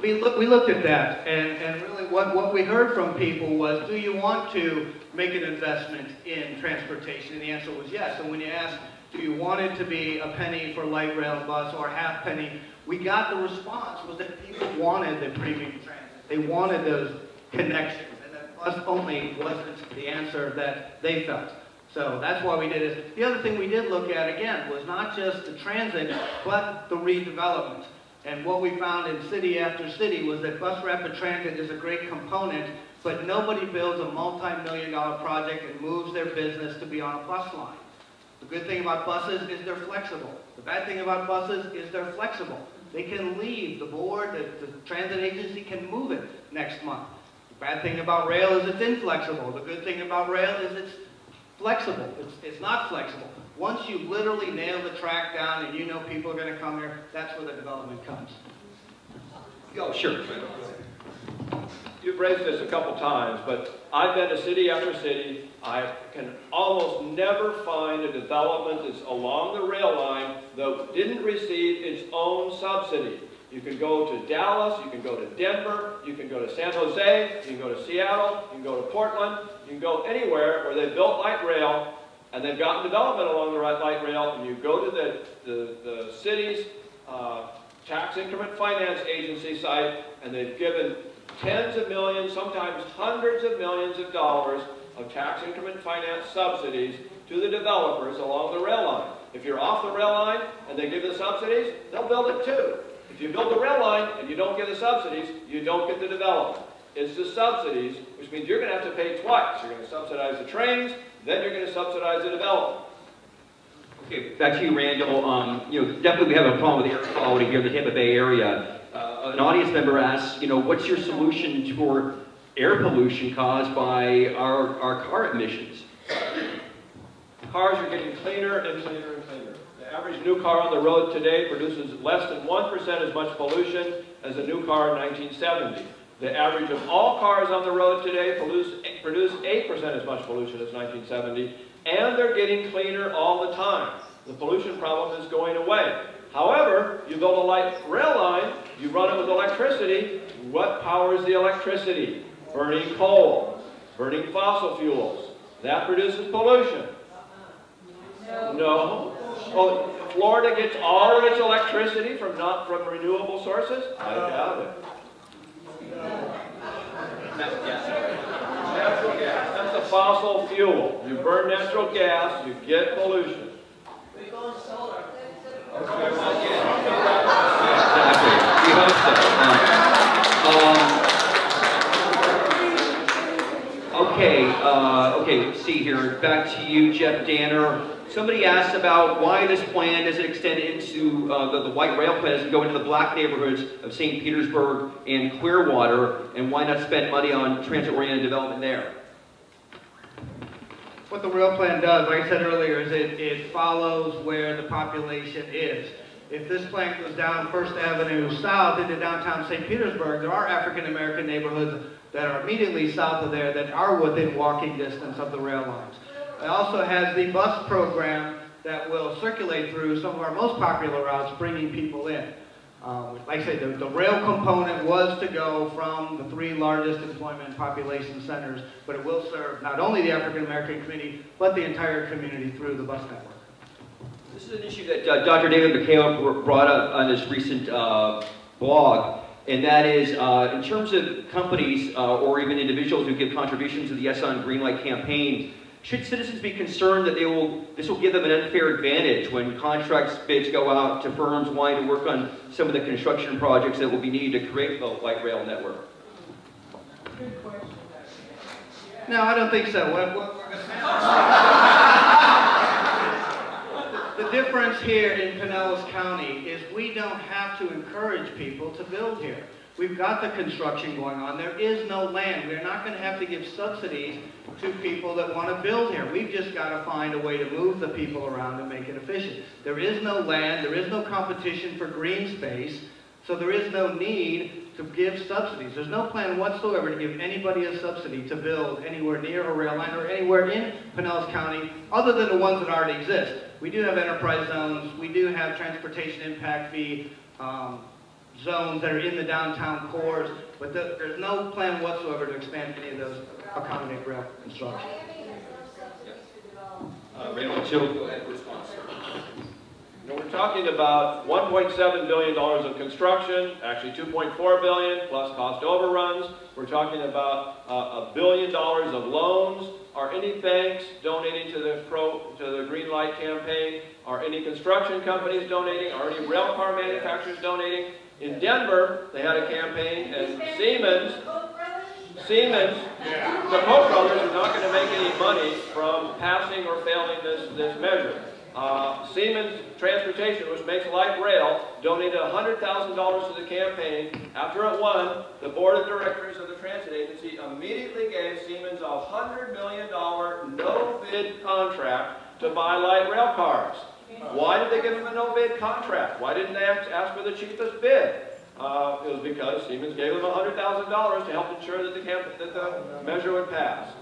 S6: We looked at that, and really what we heard from people was, do you want to make an investment in transportation? And the answer was yes. And when you asked, do you want it to be a penny for light rail and bus or half penny, we got the response was that people wanted the premium transit. They wanted those connections, and that bus only wasn't the answer that they felt. So that's why we did it. The other thing we did look at, again, was not just the transit, but the redevelopment. And what we found in city after city was that bus rapid transit is a great component, but nobody builds a multi-million-dollar project and moves their business to be on a bus line. The good thing about buses is they're flexible. The bad thing about buses is they're flexible. They can leave. The board, the transit agency can move it next month. The bad thing about rail is it's inflexible. The good thing about rail is it's flexible. It's not flexible. Once you literally nail the track down and you know people are going to come here, that's where the development comes.
S4: Oh, sure.
S5: You've raised this a couple times, but I've been to city after city. I can almost never find a development that's along the rail line that didn't receive its own subsidy. You can go to Dallas, you can go to Denver, you can go to San Jose, you can go to Seattle, you can go to Portland, you can go anywhere where they built light rail and they've gotten development along the light rail, and you go to the city's tax increment finance agency site, and they've given tens of millions, sometimes hundreds of millions of dollars of tax increment finance subsidies to the developers along the rail line. If you're off the rail line and they give the subsidies, they'll build it too. If you build the rail line and you don't get the subsidies, you don't get the development. It's the subsidies, which means you're going to have to pay twice. You're going to subsidize the trains, then you're going to subsidize the development.
S4: Okay, back to you, Randall. Definitely we have a problem with air quality here in the Tampa Bay area. An audience member asks, what's your solution for air pollution caused by our car emissions?
S5: Cars are getting cleaner and cleaner and cleaner. The average new car on the road today produces less than 1% as much pollution as a new car in 1970. The average of all cars on the road today produce 8% as much pollution as 1970, and they're getting cleaner all the time. The pollution problem is going away. However, you build a light rail line, you run it with electricity. What powers the electricity? Burning coal, burning fossil fuels. That produces pollution. No. Oh, Florida gets all of its electricity from renewable sources? I doubt it. Natural gas. That's a fossil fuel. You burn natural gas, you get pollution.
S4: Exactly. We hope so. Okay, let's see here. Back to you, Jeff Danner. Somebody asked about why this plan doesn't extend into the white rail plan doesn't go into the black neighborhoods of St. Petersburg and Clearwater, and why not spend money on transit-oriented development there?
S6: What the rail plan does, like I said earlier, is it follows where the population is. If this plan goes down First Avenue south into downtown St. Petersburg, there are African American neighborhoods that are immediately south of there that are within walking distance of the rail lines. It also has the bus program that will circulate through some of our most popular routes, bringing people in. Like I said, the rail component was to go from the 3 largest employment population centers, but it will serve not only the African American community, but the entire community through the bus network.
S4: This is an issue that Dr. David McHale brought up on his recent blog, and that is in terms of companies or even individuals who give contributions to the Yes on Greenlight campaign, should citizens be concerned that this will give them an unfair advantage when contracts bids go out to firms wanting to work on some of the construction projects that will be needed to create the light rail network?
S6: No, I don't think so. The difference here in Pinellas County is we don't have to encourage people to build here. We've got the construction going on. There is no land. We're not going to have to give subsidies to people that want to build here. We've just got to find a way to move the people around and make it efficient. There is no land. There is no competition for green space. So there is no need to give subsidies. There's no plan whatsoever to give anybody a subsidy to build anywhere near a rail line or anywhere in Pinellas County other than the ones that already exist. We do have enterprise zones. We do have transportation impact fee zones that are in the downtown cores, but there's no plan whatsoever to expand any of those accommodate rail construction.
S4: Randall, go ahead, response.
S5: We're talking about $1.7 billion of construction, actually $2.4 billion plus cost overruns. We're talking about $1 billion of loans. Are any banks donating to the Greenlight campaign? Are any construction companies donating? Are any rail car manufacturers donating? In Denver, they had a campaign, and Siemens, the Koch brothers are not going to make any money from passing or failing this measure. Siemens Transportation, which makes light rail, donated $100,000 to the campaign. After it won, the board of directors of the transit agency immediately gave Siemens a $100 million no-bid contract to buy light rail cars. Why did they give them a no-bid contract? Why didn't they ask for the cheapest bid? It was because Siemens gave them $100,000 to help ensure that the measure would pass.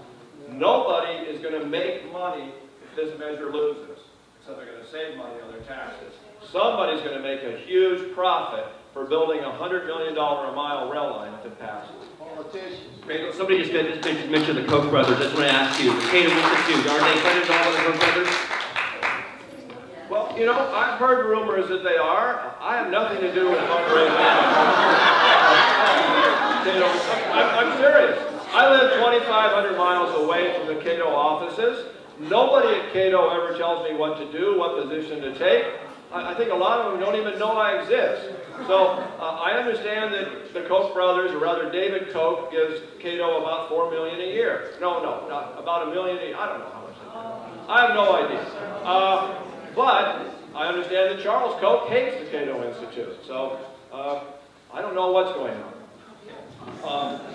S5: Nobody is going to make money if this measure loses. So they're going to save money on their taxes. Somebody's going to make a huge profit for building a $100 million a mile rail line if it passes.
S4: Politicians. Somebody just mentioned the Koch brothers. I just want to ask you, Cato, what's it do? Are they kind of involved with the Koch brothers?
S5: Well, you know, I've heard rumors that they are. I have nothing to do with fundraising. I'm serious. I live 2,500 miles away from the Cato offices. Nobody at Cato ever tells me what to do, what position to take. I think a lot of them don't even know I exist. So I understand that the Koch brothers, or rather David Koch, gives Cato about $4 million a year. No, not about $1 million a year. I don't know how much they do. I have no idea. But I understand that Charles Koch hates the Cato Institute. So I don't know what's going on.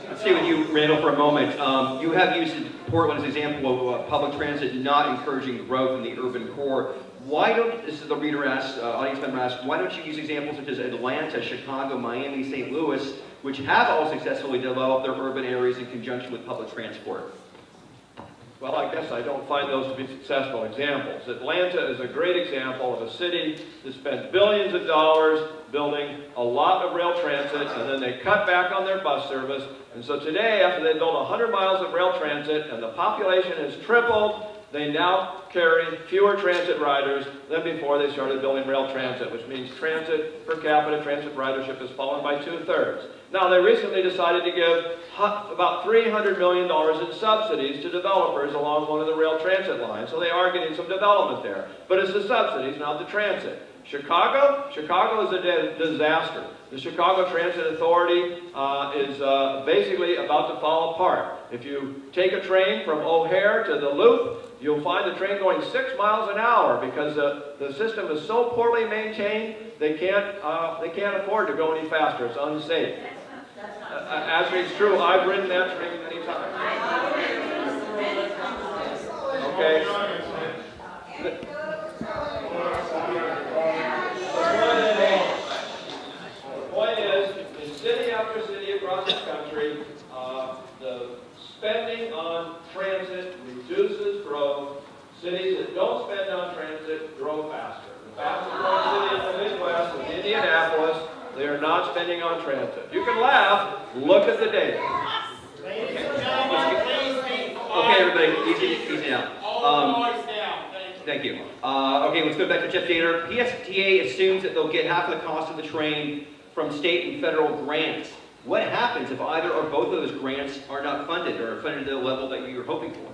S4: Let's stay with you, Randall, for a moment. You have used Portland as an example of public transit not encouraging growth in the urban core. Why don't, this is the reader asks, audience member asks, why don't you use examples such as Atlanta, Chicago, Miami, St. Louis, which have all successfully developed their urban areas in conjunction with public transport?
S5: Well, I guess I don't find those to be successful examples. Atlanta is a great example of a city that spent billions of dollars building a lot of rail transit, and then they cut back on their bus service. And so today, after they built 100 miles of rail transit and the population has tripled, they now carry fewer transit riders than before they started building rail transit, which means transit per capita, transit ridership has fallen by 2/3. Now, they recently decided to give about $300 million in subsidies to developers along one of the rail transit lines, so they are getting some development there. But it's the subsidies, not the transit. Chicago is a disaster. The Chicago Transit Authority is basically about to fall apart. If you take a train from O'Hare to the Loop, you'll find the train going 6 miles an hour because the system is so poorly maintained, they can't afford to go any faster. It's unsafe. Actually, it's true. I've ridden that train many times. Okay. The point is, in city after city across the country, the spending on transit reduces growth. Cities that don't spend on transit grow faster. The fastest growing city in the Midwest is Indianapolis. They are not spending on transit. You can laugh. Look at the data.
S4: Okay, everybody, easy now. Thank you. Okay, let's go back to Jeff Dater. PSTA assumes that they'll get half of the cost of the train from state and federal grants. What happens if either or both of those grants are not funded or funded to the level that you're hoping for?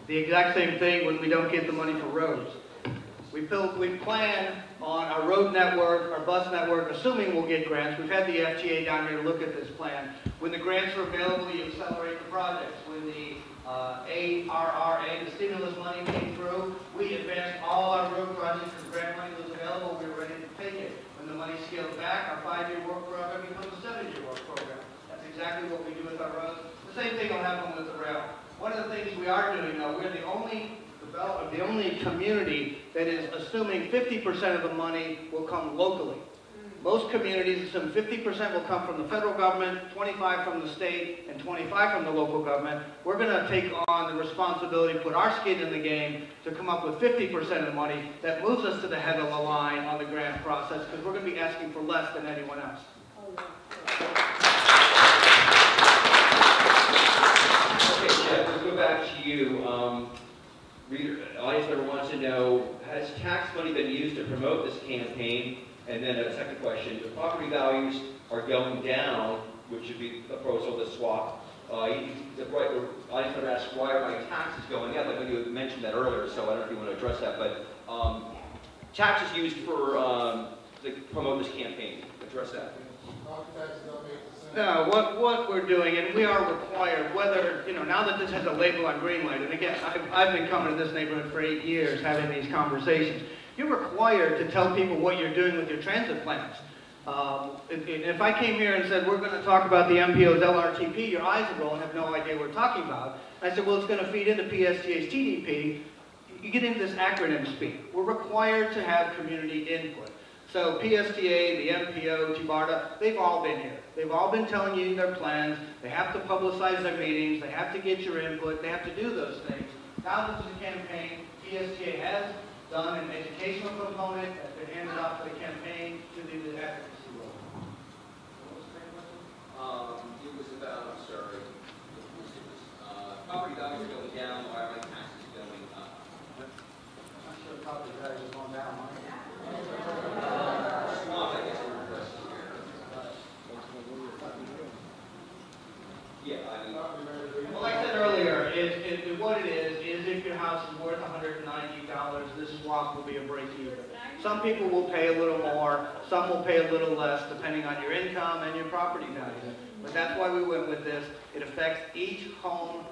S6: The exact same thing when we don't get the money for roads. We plan on our road network, our bus network, assuming we'll get grants. We've had the FTA down here to look at this plan. When the grants are available, you accelerate the projects. When the ARRA, the stimulus money came through, we advanced all our road projects because grant money was available. We were ready to take it. When the money scaled back, our 5-year work program becomes a 7-year work program. That's exactly what we do with our roads. The same thing will happen with the rail. One of the things we are doing, though, we're the only community that is assuming 50% of the money will come locally. Most communities assume 50% will come from the federal government, 25% from the state, and 25% from the local government. We're going to take on the responsibility, put our skin in the game to come up with 50% of the money that moves us to the head of the line on the grant process, because we're going to be asking for less than anyone else.
S4: Okay, Jeff, let's go back to you. Audience member wants to know, has tax money been used to promote this campaign? And then a second question, the property values are going down, which should be a proposal to swap. The audience member asks, why are my taxes going up? I know you mentioned that earlier, so I don't know if you want to address that, but taxes used for to promote this campaign. Address that.
S6: No, what we're doing, and we are required, whether, now that this has a label on Greenlight, and again, I've been coming to this neighborhood for 8 years having these conversations, you're required to tell people what you're doing with your transit plans. If I came here and said, we're going to talk about the MPO's LRTP, your eyes would roll and have no idea what we're talking about. And I said, well, it's going to feed into PSTA's TDP. You get into this acronym speak. We're required to have community input. So PSTA, the MPO, TBARTA, they've all been here. They've all been telling you their plans. They have to publicize their meetings. They have to get your input. They have to do those things. Now this is a campaign. PSTA has done an educational component that's been handed off to the campaign to the advocacy role.
S4: It was about, I'm sorry, property values are going down, why are my taxes going up?
S6: I'm not sure property values are going down.
S4: Yeah,
S6: well, like I said earlier, what it is if your house swap will be a break even. Some people will pay a little more, some will pay a little less, depending on your income and your property value. But that's why we went with this. It affects each home,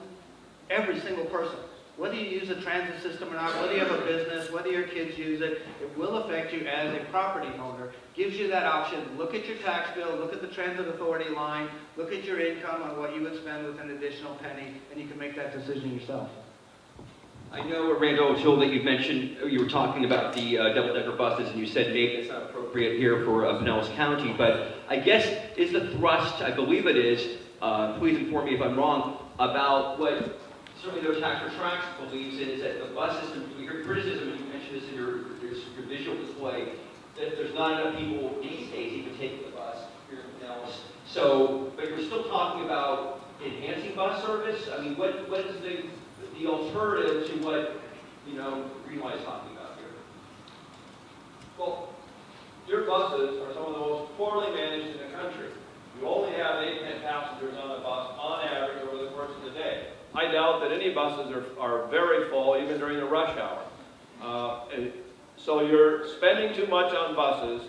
S6: every single person. Whether you use a transit system or not, whether you have a business, whether your kids use it, it will affect you as a property owner. Gives you that option. Look at your tax bill, look at the transit authority line, look at your income on what you would spend with an additional penny, and you can make that decision yourself.
S4: I know, Randal, Joel, that you mentioned, you were talking about the double-decker buses, and you said maybe it's not appropriate here for Pinellas County, but I guess is the thrust, I believe it is, please inform me if I'm wrong, about what certainly those Tax for Tracks believes in, is that the bus system, we heard criticism, and you mentioned this in your visual display, that there's not enough people these days even taking the bus here in Pinellas. So, but you're still talking about enhancing bus service? I mean, what is the alternative to what, you know, Greenlight is talking about here?
S5: Well, your buses are some of the most poorly managed in the country. You only have 8 to 10 passengers on the bus on average over the course of the day. I doubt that any buses are very full, even during the rush hour. So you're spending too much on buses.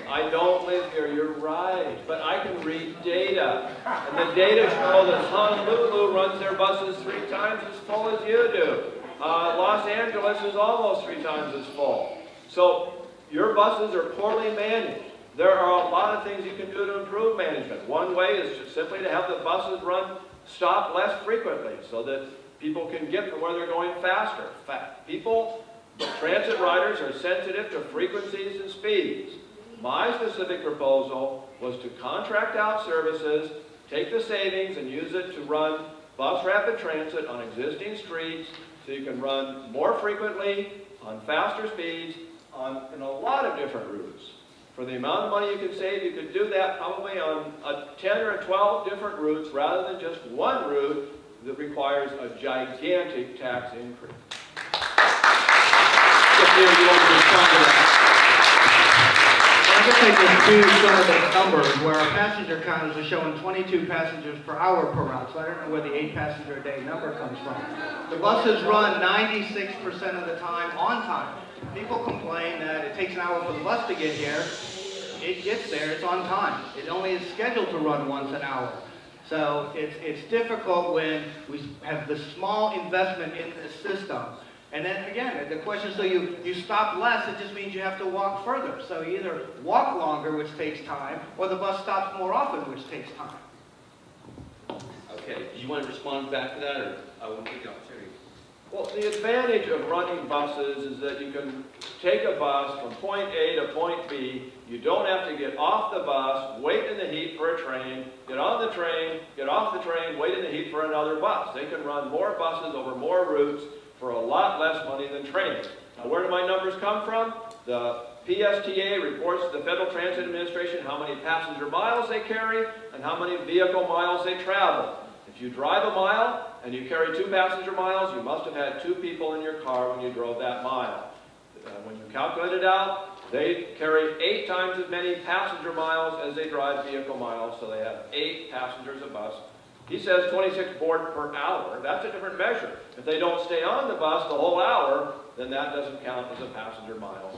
S5: I don't live here, you're right, but I can read data. And the data show that Honolulu runs their buses 3 times as full as you do. Los Angeles is almost 3 times as full. So your buses are poorly managed. There are a lot of things you can do to improve management. One way is just simply to have the buses stop less frequently so that people can get from where they're going faster. Transit riders are sensitive to frequencies and speeds. My specific proposal was to contract out services, take the savings and use it to run bus rapid transit on existing streets so you can run more frequently, on faster speeds, in a lot of different routes. For the amount of money you could save, you could do that probably on 10 or 12 different routes rather than just one route that requires a gigantic tax increase.
S6: I guess I just do some of those numbers where our passenger counters are showing 22 passengers per hour per route, so I don't know where the 8 passenger a day number comes from. The buses run 96% of the time on time. People complain that it takes an hour for the bus to get here. It gets there, it's on time. It only is scheduled to run once an hour. So it's difficult when we have the small investment in the system. And then again, the question is, so you stop less, it just means you have to walk further. So you either walk longer, which takes time, or the bus stops more often, which takes time.
S4: Okay, do you want to respond back to that, or I will take the opportunity?
S5: Well, the advantage of running buses is that you can take a bus from point A to point B. You don't have to get off the bus, wait in the heat for a train, get on the train, get off the train, wait in the heat for another bus. They can run more buses over more routes for a lot less money than trains. Now, where do my numbers come from? The PSTA reports to the Federal Transit Administration how many passenger miles they carry and how many vehicle miles they travel. If you drive a mile and you carry 2 passenger miles, you must have had 2 people in your car when you drove that mile. When you calculate it out, they carry 8 times as many passenger miles as they drive vehicle miles, so they have 8 passengers a bus. He says 26 board per hour. That's a different measure. If they don't stay on the bus the whole hour, then that doesn't count as a passenger mile.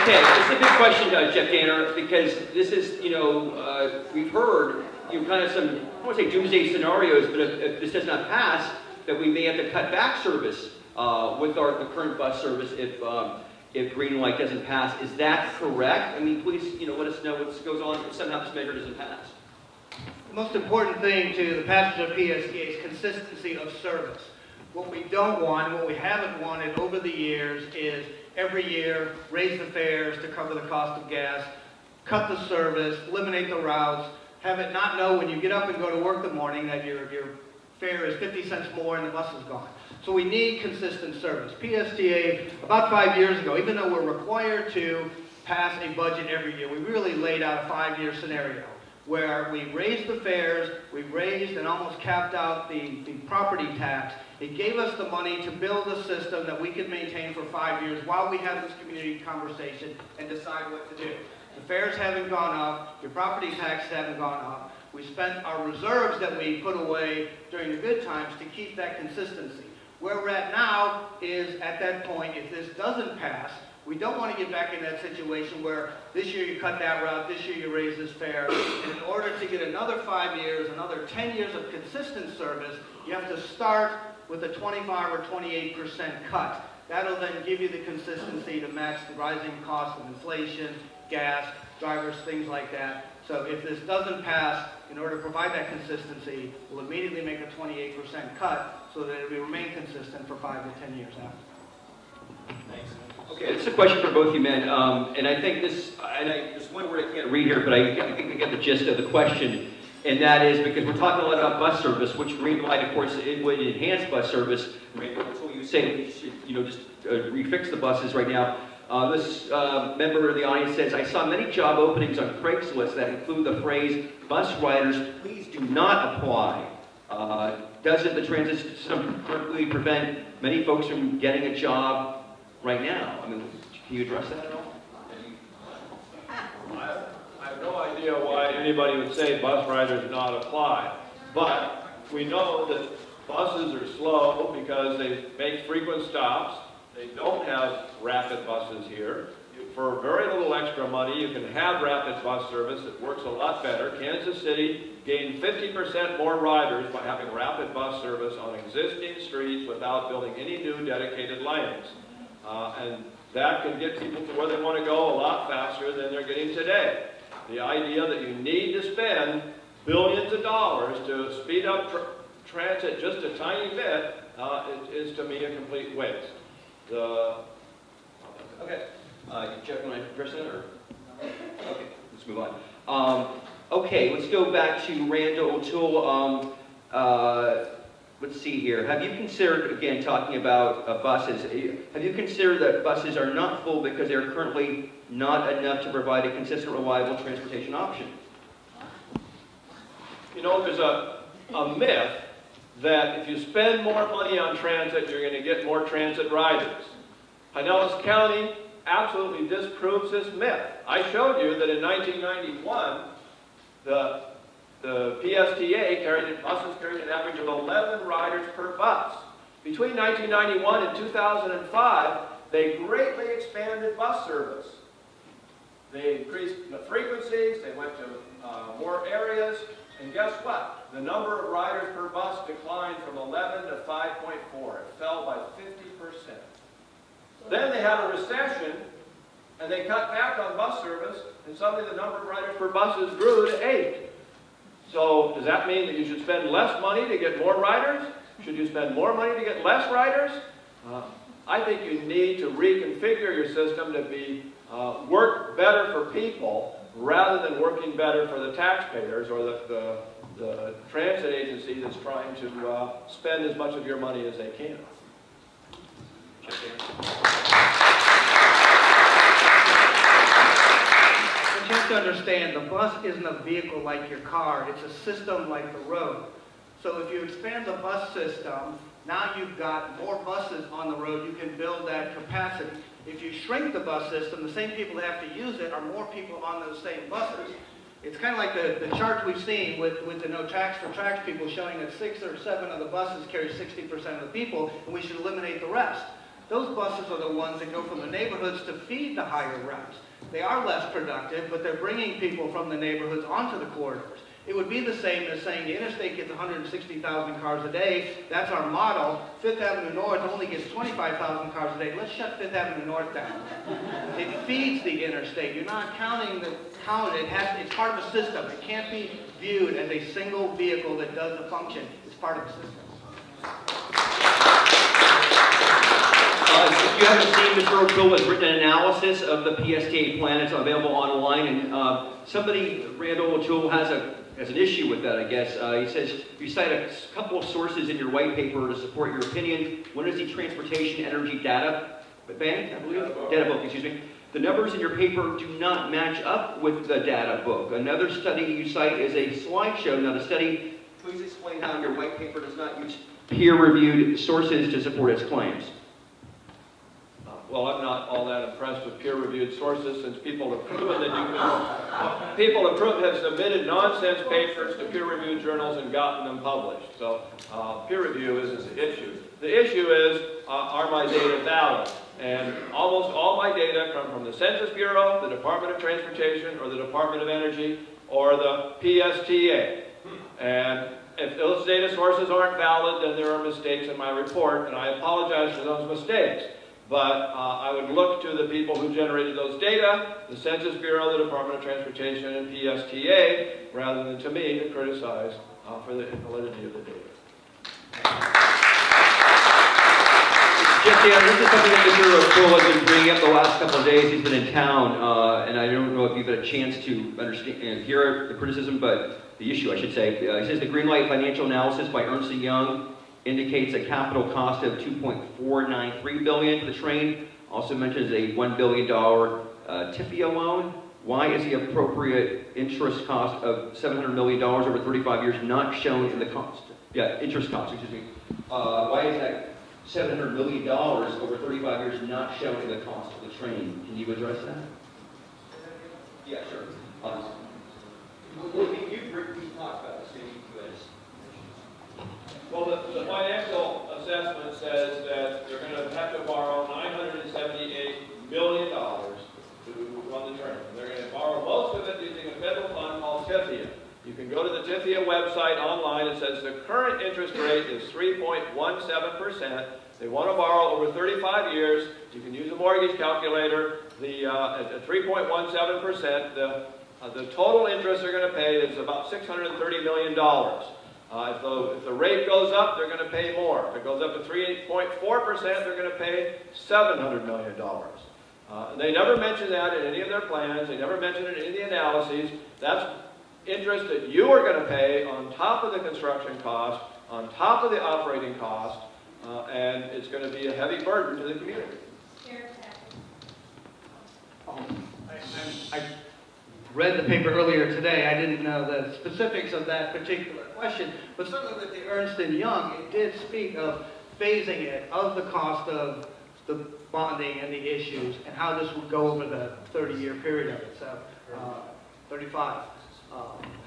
S4: Okay, it's a big question, Jeff Danner, because this is, you know, we've heard, you know, kind of some, I don't want to say doomsday scenarios, but if this does not pass, that we may have to cut back service with the current bus service if Greenlight doesn't pass. Is that correct? I mean, please, you know, let us know what goes on if somehow this measure doesn't pass.
S6: The most important thing to the passenger PSTA is consistency of service. What we don't want, and what we haven't wanted over the years, is every year raise the fares to cover the cost of gas, cut the service, eliminate the routes, have it not know when you get up and go to work in the morning that your fare is 50 cents more and the bus is gone. So we need consistent service. PSTA, about 5 years ago, even though we're required to pass a budget every year, we really laid out a 5-year scenario where we raised the fares, we raised and almost capped out the property tax. It gave us the money to build a system that we could maintain for 5 years while we have this community conversation and decide what to do. The fares haven't gone up, your property taxes haven't gone up. We spent our reserves that we put away during the good times to keep that consistency. Where we're at now is at that point, if this doesn't pass, we don't want to get back in that situation where this year you cut that route, this year you raise this fare, and in order to get another 5 years, another 10 years of consistent service, you have to start with a 25 or 28% cut. That'll then give you the consistency to match the rising cost of inflation, gas, drivers, things like that. So if this doesn't pass, in order to provide that consistency, we'll immediately make a 28% cut so that it will remain consistent for 5 to 10 years after.
S4: Thanks. Okay, this is a question for both you men, and I think this, there's one word I can't read here, but I think we get the gist of the question, and that is because we're talking a lot about bus service, which Greenlight, of course, it would enhance bus service. So you say we should, just refix the buses right now. This member of the audience says, I saw many job openings on Craigslist that include the phrase, bus riders, please do not apply. Doesn't the transit system currently prevent many folks from getting a job right now? I mean, can you address that at all?
S5: I have no idea why anybody would say bus riders not apply, but we know that buses are slow because they make frequent stops. They don't have rapid buses here. For very little extra money, you can have rapid bus service. It works a lot better. Kansas City gained 50% more riders by having rapid bus service on existing streets without building any new dedicated lanes. And that can get people to where they want to go a lot faster than they're getting today. The idea that you need to spend billions of dollars to speed up transit just a tiny bit is to me a complete waste.
S4: Okay. Jeff, want to address that? Or? Okay, let's move on. Okay, let's go back to Randal O'Toole. Let's see here. Have you considered, again, talking about buses, have you considered that buses are not full because they're currently not enough to provide a consistent, reliable transportation option?
S5: There's a myth that if you spend more money on transit, you're going to get more transit riders. Pinellas County absolutely disproves this myth. I showed you that in 1991, the PSTA buses carried an average of 11 riders per bus. Between 1991 and 2005, they greatly expanded bus service. They increased the frequencies, they went to more areas, and guess what? The number of riders per bus declined from 11 to 5.4. It fell by 50%. Then they had a recession, and they cut back on bus service, and suddenly the number of riders per buses grew to 8. So does that mean that you should spend less money to get more riders? Should you spend more money to get less riders? I think you need to reconfigure your system to be work better for people rather than working better for the taxpayers or the transit agency that's trying to spend as much of your money as they can.
S6: But you have to understand, the bus isn't a vehicle like your car. It's a system like the road. So if you expand the bus system, now you've got more buses on the road. You can build that capacity. If you shrink the bus system, the same people that have to use it are more people on those same buses. It's kind of like the chart we've seen with the no tax for tracks people showing that 6 or 7 of the buses carry 60% of the people, and we should eliminate the rest. Those buses are the ones that go from the neighborhoods to feed the higher routes. They are less productive, but they're bringing people from the neighborhoods onto the corridors. It would be the same as saying the interstate gets 160,000 cars a day. That's our model. Fifth Avenue North only gets 25,000 cars a day. Let's shut Fifth Avenue North down. It feeds the interstate. You're not counting the count. It's part of a system. It can't be viewed as a single vehicle that does the function. It's part of a system.
S4: If you haven't seen, Mr. O'Toole has written an analysis of the PSTA plan. It's available online, and Randal O'Toole has an issue with that, I guess. He says, you cite a couple of sources in your white paper to support your opinion. One is the Transportation Energy Data Bank, I believe? Data book, excuse me. The numbers in your paper do not match up with the data book. Another study you cite is a slideshow. Now the study, please explain how your white paper does not use peer-reviewed sources to support its claims.
S5: Well, I'm not not all that impressed with peer-reviewed sources, since people have proven that people have submitted nonsense papers to peer-reviewed journals and gotten them published. So peer review isn't the issue. The issue is, are my data valid? And almost all my data come from the Census Bureau, the Department of Transportation, or the Department of Energy, or the PSTA. And if those data sources aren't valid, then there are mistakes in my report, and I apologize for those mistakes. But I would look to the people who generated those data, the Census Bureau, the Department of Transportation, and PSTA, rather than to me to criticize for the invalidity of the data.
S4: Jeff, this is something that Mr. Poole has been bringing up the last couple of days. He's been in town, and I don't know if you've had a chance to understand and hear the criticism, but the issue, I should say. He says the Greenlight financial analysis by Ernst & Young indicates a capital cost of $2.493 billion for the train. Also mentions a $1 billion TIFIA loan. Why is the appropriate interest cost of $700 million over 35 years not shown in the cost? Yeah, interest cost, excuse me. Why is that $700 million over 35 years not shown in the cost of the train? Can you address that? Yeah, sure. You talked about this, maybe you could.
S5: Well, the financial assessment says that they're going to have to borrow $978 million to run the train. They're going to borrow most of it using a federal fund called TIFIA. You can go to the TIFIA website online. It says the current interest rate is 3.17%. They want to borrow over 35 years. You can use a mortgage calculator. At 3.17%, the total interest they're going to pay is about $630 million. If the rate goes up, they're going to pay more. If it goes up to 3.4%, they're going to pay $700 million. They never mention that in any of their plans. They never mention it in any of the analyses. That's interest that you are going to pay on top of the construction cost, on top of the operating cost, and it's going to be a heavy burden to the community.
S6: I read the paper earlier today. I didn't know the specifics of that particular question, but certainly with the Ernst & Young, it did speak of phasing it, of the cost of the bonding and the issues, and how this would go over the 30-year period of it, so 35.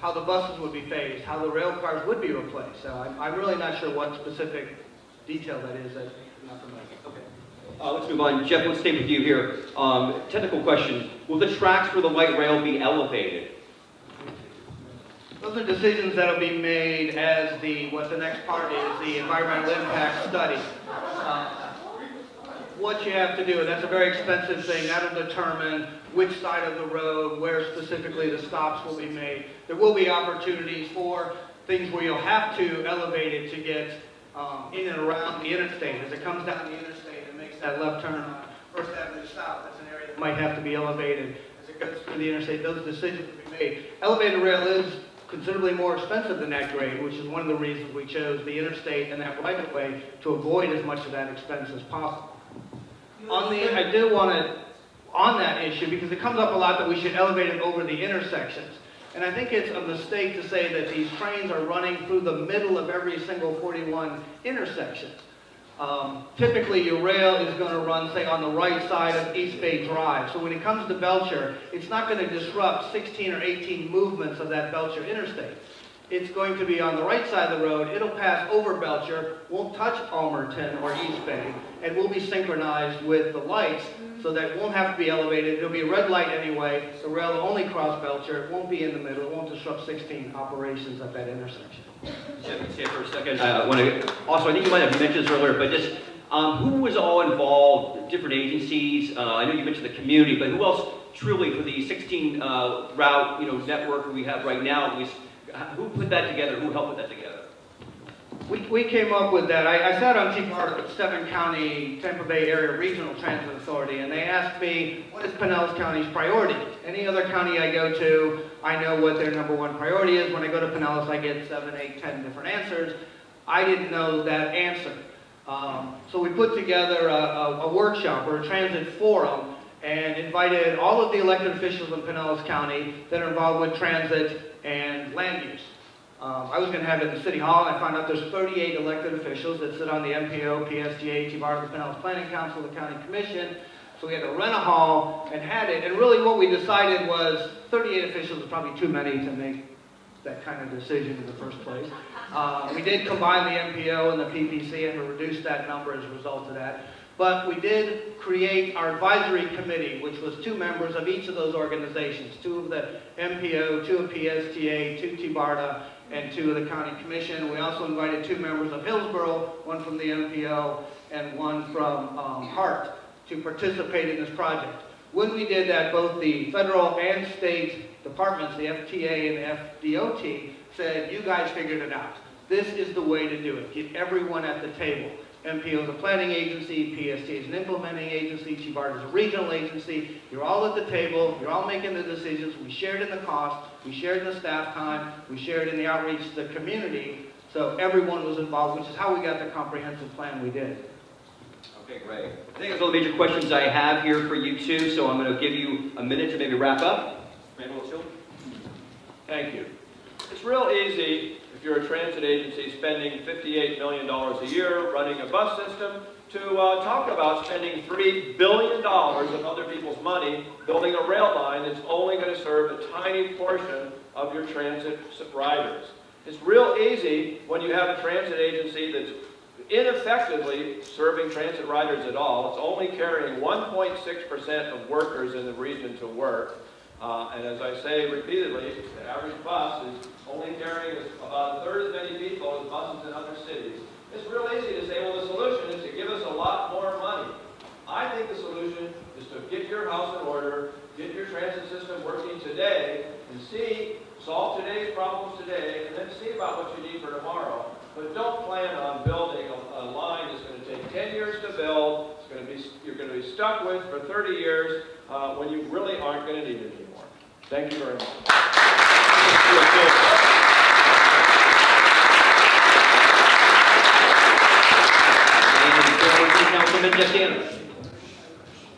S6: How the buses would be phased, how the rail cars would be replaced. So I'm really not sure what specific detail that is. I'm not familiar. Okay.
S4: Let's move on. Jeff, let's stay with you here. Technical question. Will the tracks for the light rail be elevated?
S6: Those are decisions that will be made as what the next part is, the environmental impact study. What you have to do, and that's a very expensive thing, that'll determine which side of the road, where specifically the stops will be made. There will be opportunities for things where you'll have to elevate it to get in and around the interstate. As it comes down the interstate and makes that left turn on First Avenue South, that's an area that might have to be elevated. As it goes through the interstate, those decisions will be made. Elevated rail is considerably more expensive than that grade, which is one of the reasons we chose the interstate and that right-of-way to avoid as much of that expense as possible. I do want to, on that issue, because it comes up a lot that we should elevate it over the intersections. And I think it's a mistake to say that these trains are running through the middle of every single 41 intersection. Typically, your rail is going to run, say, on the right side of East Bay Drive. So when it comes to Belcher, it's not going to disrupt 16 or 18 movements of that Belcher interstate. It's going to be on the right side of the road. It'll pass over Belcher, won't touch Almerton or East Bay, and will be synchronized with the lights so that it won't have to be elevated. It'll be a red light anyway. The rail will only cross Belcher. It won't be in the middle. It won't disrupt 16 operations at that intersection.
S4: Jeff, stay for a second. I think you might have mentioned this earlier, but just who was all involved, different agencies? I know you mentioned the community, but who else truly for the 16 route network we have right now? Who put that together? Who helped put that together?
S6: We came up with that. I sat on TPAR with 7-county Tampa Bay Area Regional Transit Authority, and they asked me, what is Pinellas County's priority? Any other county I go to, I know what their #1 priority is. When I go to Pinellas, I get 7, 8, 10 different answers. I didn't know that answer. So we put together a workshop or a transit forum and invited all of the elected officials in Pinellas County that are involved with transit and land use. I was going to have it in City Hall, and I found out there's 38 elected officials that sit on the MPO, PSGA, TVAR, the Pinellas Planning Council, the County Commission. So we had to rent a hall and had it. And really what we decided was 38 officials is probably too many to make that kind of decision in the first place. We did combine the MPO and the PPC and reduce that number as a result of that. But we did create our advisory committee, which was 2 members of each of those organizations, 2 of the MPO, 2 of PSTA, 2 TBARTA, and 2 of the County Commission. We also invited 2 members of Hillsborough, 1 from the MPO and 1 from Hart, to participate in this project. When we did that, both the federal and state departments, the FTA and the FDOT, said, you guys figured it out. This is the way to do it. Get everyone at the table. MPO is a planning agency, PSTA is an implementing agency, TBART is a regional agency. You're all at the table, you're all making the decisions. We shared in the cost, we shared in the staff time, we shared in the outreach to the community, so everyone was involved, which is how we got the comprehensive plan we did.
S4: Okay, great. I think those are all the major questions I have here for you two, so I'm going to give you a minute to maybe wrap up. Randal,
S5: Thank you. It's real easy, if you're a transit agency spending $58 million a year running a bus system, to talk about spending $3 billion of other people's money building a rail line that's only going to serve a tiny portion of your transit riders. It's real easy when you have a transit agency that's ineffectively serving transit riders at all. It's only carrying 1.6% of workers in the region to work. And as I say repeatedly, the average bus is only carrying about 1/3 as many people as buses in other cities. It's real easy to say, well, the solution is to give us a lot more money. I think the solution is to get your house in order, get your transit system working today, and solve today's problems today, and then see about what you need for tomorrow. But don't plan on building a line that's going to take 10 years to build, you're going to be stuck with for 30 years, when you really aren't going to need it anymore. Thank you very much.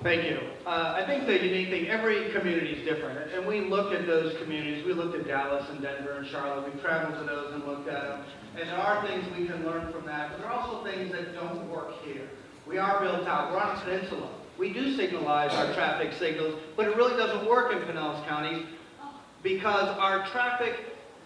S6: Thank you. I think the unique thing, every community is different, and we looked at those communities. We looked at Dallas and Denver and Charlotte. We traveled to those and looked at them, and there are things we can learn from that, but there are also things that don't work here. We are built out. We're on a peninsula. We do signalize our traffic signals, but it really doesn't work in Pinellas County because our traffic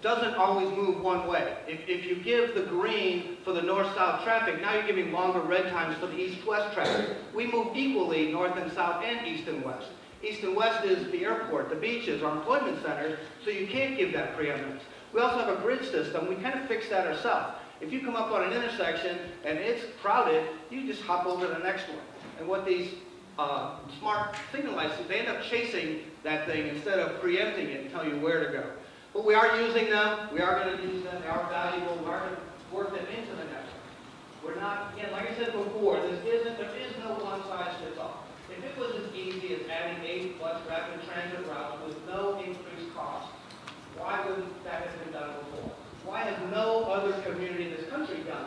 S6: doesn't always move one way. If you give the green for the north-south traffic, now you're giving longer red times for the east-west traffic. We move equally north and south and east and west. East and west is the airport, the beaches, our employment centers, so you can't give that preeminence. We also have a grid system. We kind of fix that ourselves. If you come up on an intersection and it's crowded, you just hop over to the next one. And what these smart signalizers, they end up chasing that thing instead of preempting it and tell you where to go. But we are using them. We are going to use them. They are valuable. We are going to work them into the network. We're not, again, like I said before, there is no one size fits all. If it was as easy as adding 8 bus rapid transit routes with no increased cost, why wouldn't that have been done before? Why has no other community in this country done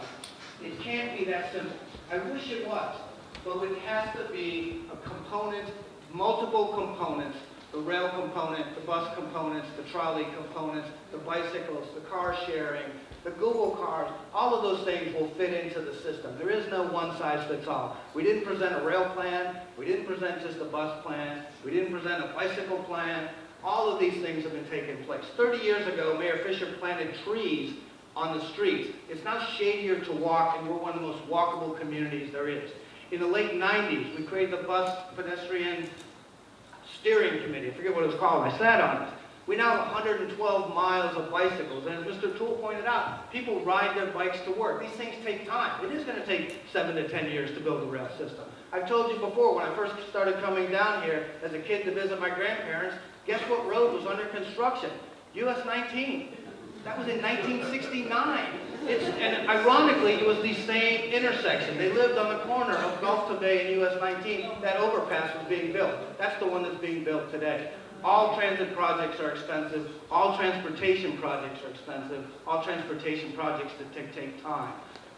S6: it? It can't be that simple. I wish it was. But it has to be a component, multiple components, the rail component, the bus components, the trolley components, the bicycles, the car sharing, the Google cars, all of those things will fit into the system. There is no one size fits all. We didn't present a rail plan, we didn't present just a bus plan, we didn't present a bicycle plan. All of these things have been taking place. 30 years ago, Mayor Fisher planted trees on the streets. It's now shadier to walk, and we're one of the most walkable communities there is. In the late 90s, we created the Bus Pedestrian Steering Committee. I forget what it was called. I sat on it. We now have 112 miles of bicycles, and as Mr. Toole pointed out, people ride their bikes to work. These things take time. It is going to take 7 to 10 years to build a rail system. I've told you before, when I first started coming down here as a kid to visit my grandparents, guess what road was under construction? US 19. That was in 1969. And ironically, it was the same intersection. They lived on the corner of Gulf to Bay and US 19. That overpass was being built. That's the one that's being built today. All transit projects are expensive. All transportation projects are expensive. All transportation projects that take time.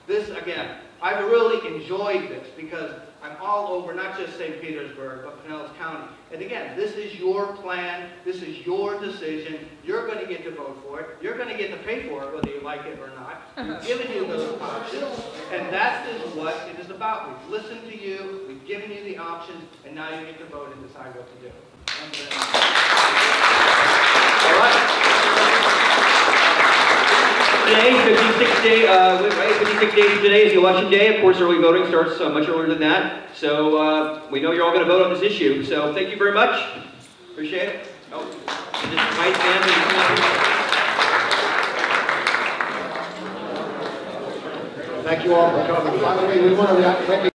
S6: This, again, I've really enjoyed this because I'm all over, not just St. Petersburg, but Pinellas County. And again, this is your plan. This is your decision. You're going to get to vote for it. You're going to get to pay for it, whether you like it or not. We've given you those options. And that is what it is about. about. We've listened to you, we've given you the options, and now you get to vote and decide what to do. Thank you very much.
S4: All right. Today, 56 days today is the election day. Of course, early voting starts much earlier than that. So we know you're all going to vote on this issue. So thank you very much. Appreciate it. Oh, just my family.
S1: Thank you all for coming. By the way, we want to